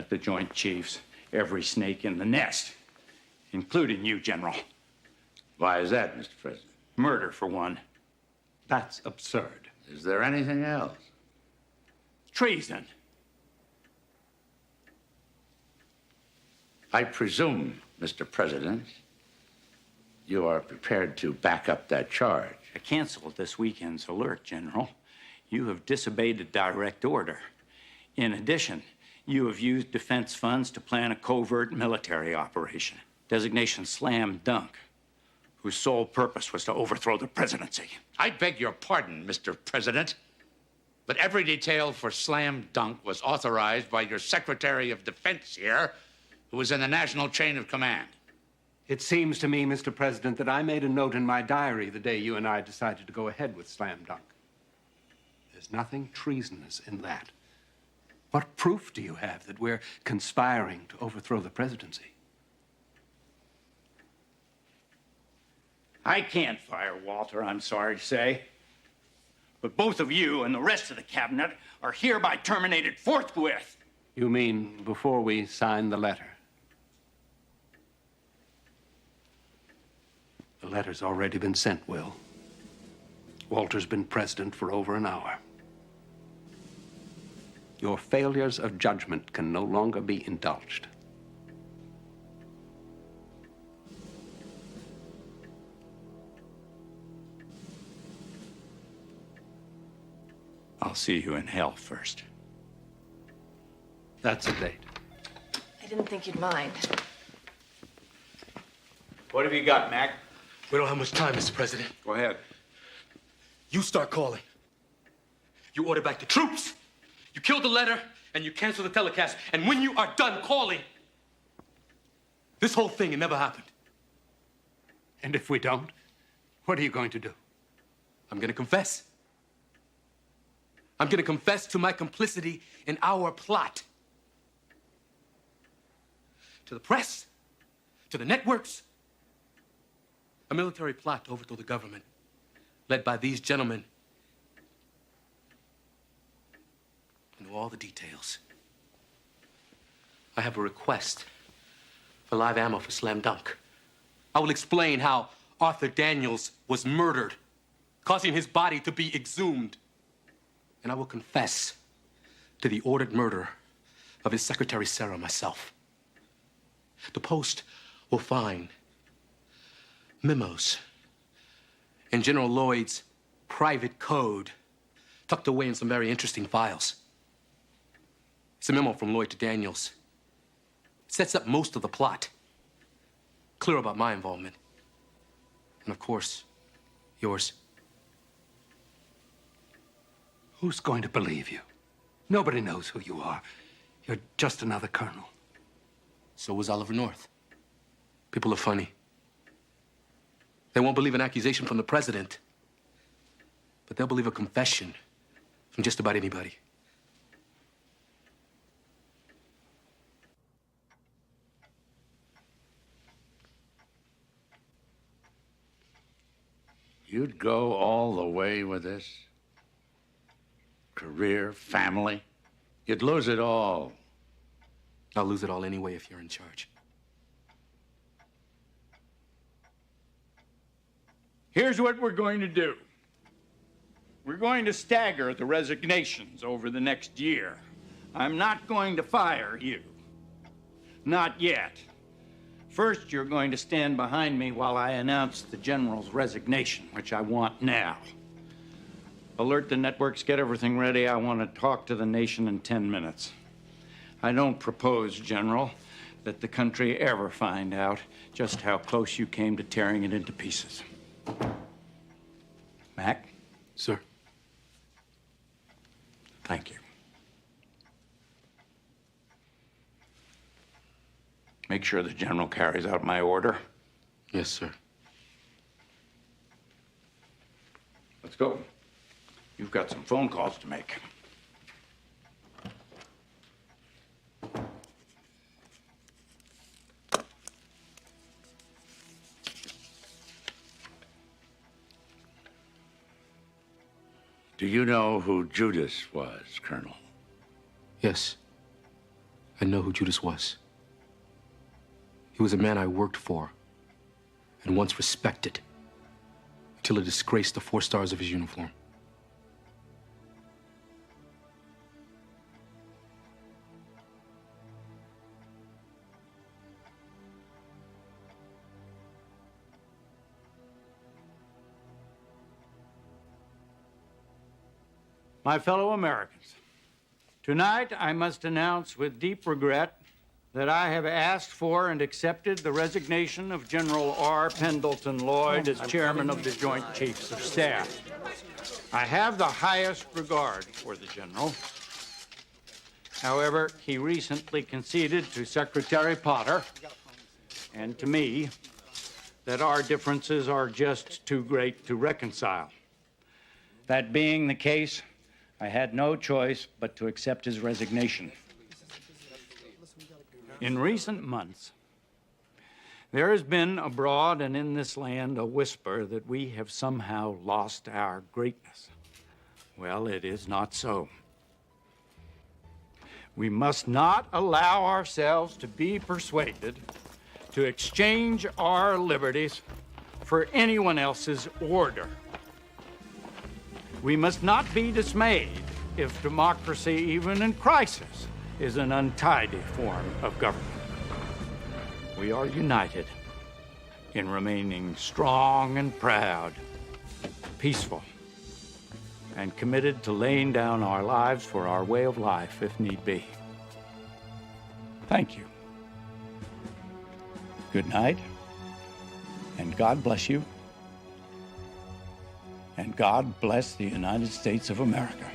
at the Joint Chiefs, every snake in the nest, including you, General. Why is that, Mr. President? Murder, for one. That's absurd. Is there anything else? Treason. I presume, Mr. President, you are prepared to back up that charge. I canceled this weekend's alert, General. You have disobeyed a direct order. In addition, you have used defense funds to plan a covert military operation, designation Slam Dunk, whose sole purpose was to overthrow the presidency. I beg your pardon, Mr. President, but every detail for Slam Dunk was authorized by your Secretary of Defense here, who was in the national chain of command. It seems to me, Mr. President, that I made a note in my diary the day you and I decided to go ahead with Slam Dunk. There's nothing treasonous in that. What proof do you have that we're conspiring to overthrow the presidency? I can't fire Walter, I'm sorry to say. But both of you and the rest of the cabinet are hereby terminated forthwith. You mean before we sign the letter? The letter's already been sent, Will. Walter's been president for over an hour. Your failures of judgment can no longer be indulged. I'll see you in hell first. That's a date. I didn't think you'd mind. What have you got, Mac? We don't have much time, Mr. President. Go ahead. You start calling. You order back the troops. You kill the letter, and you cancel the telecast. And when you are done calling, this whole thing, it never happened. And if we don't, what are you going to do? I'm going to confess. I'm going to confess to my complicity in our plot. To the press, to the networks. A military plot to overthrow the government, led by these gentlemen. I know all the details. I have a request for live ammo for Slam Dunk. I will explain how Arthur Daniels was murdered, causing his body to be exhumed. And I will confess to the ordered murder of his secretary, Sarah, myself. The Post will find memos in General Lloyd's private code tucked away in some very interesting files. It's a memo from Lloyd to Daniels. It sets up most of the plot. Clear about my involvement. And of course, yours. Who's going to believe you? Nobody knows who you are. You're just another colonel. So was Oliver North. People are funny. They won't believe an accusation from the president, but they'll believe a confession from just about anybody. You'd go all the way with this? Career, family? You'd lose it all. I'll lose it all anyway if you're in charge. Here's what we're going to do. We're going to stagger the resignations over the next year. I'm not going to fire you. Not yet. First, you're going to stand behind me while I announce the general's resignation, which I want now. Alert the networks, get everything ready. I want to talk to the nation in 10 minutes. I don't propose, General, that the country ever find out just how close you came to tearing it into pieces. Mac? Sir. Thank you. Make sure the general carries out my order. Yes, sir. Let's go. You've got some phone calls to make. Do you know who Judas was, Colonel? Yes. I know who Judas was. He was a man I worked for and once respected until it disgraced the 4 stars of his uniform. My fellow Americans, tonight I must announce with deep regret that I have asked for and accepted the resignation of General R. Pendleton Lloyd as chairman of the Joint Chiefs of Staff. I have the highest regard for the general. However, he recently conceded to Secretary Potter and to me that our differences are just too great to reconcile. That being the case, I had no choice but to accept his resignation. In recent months, there has been abroad and in this land a whisper that we have somehow lost our greatness. Well, it is not so. We must not allow ourselves to be persuaded to exchange our liberties for anyone else's order. We must not be dismayed if democracy, even in crisis, is an untidy form of government. We are united in remaining strong and proud, peaceful, and committed to laying down our lives for our way of life if need be. Thank you. Good night, and God bless you. And God bless the United States of America.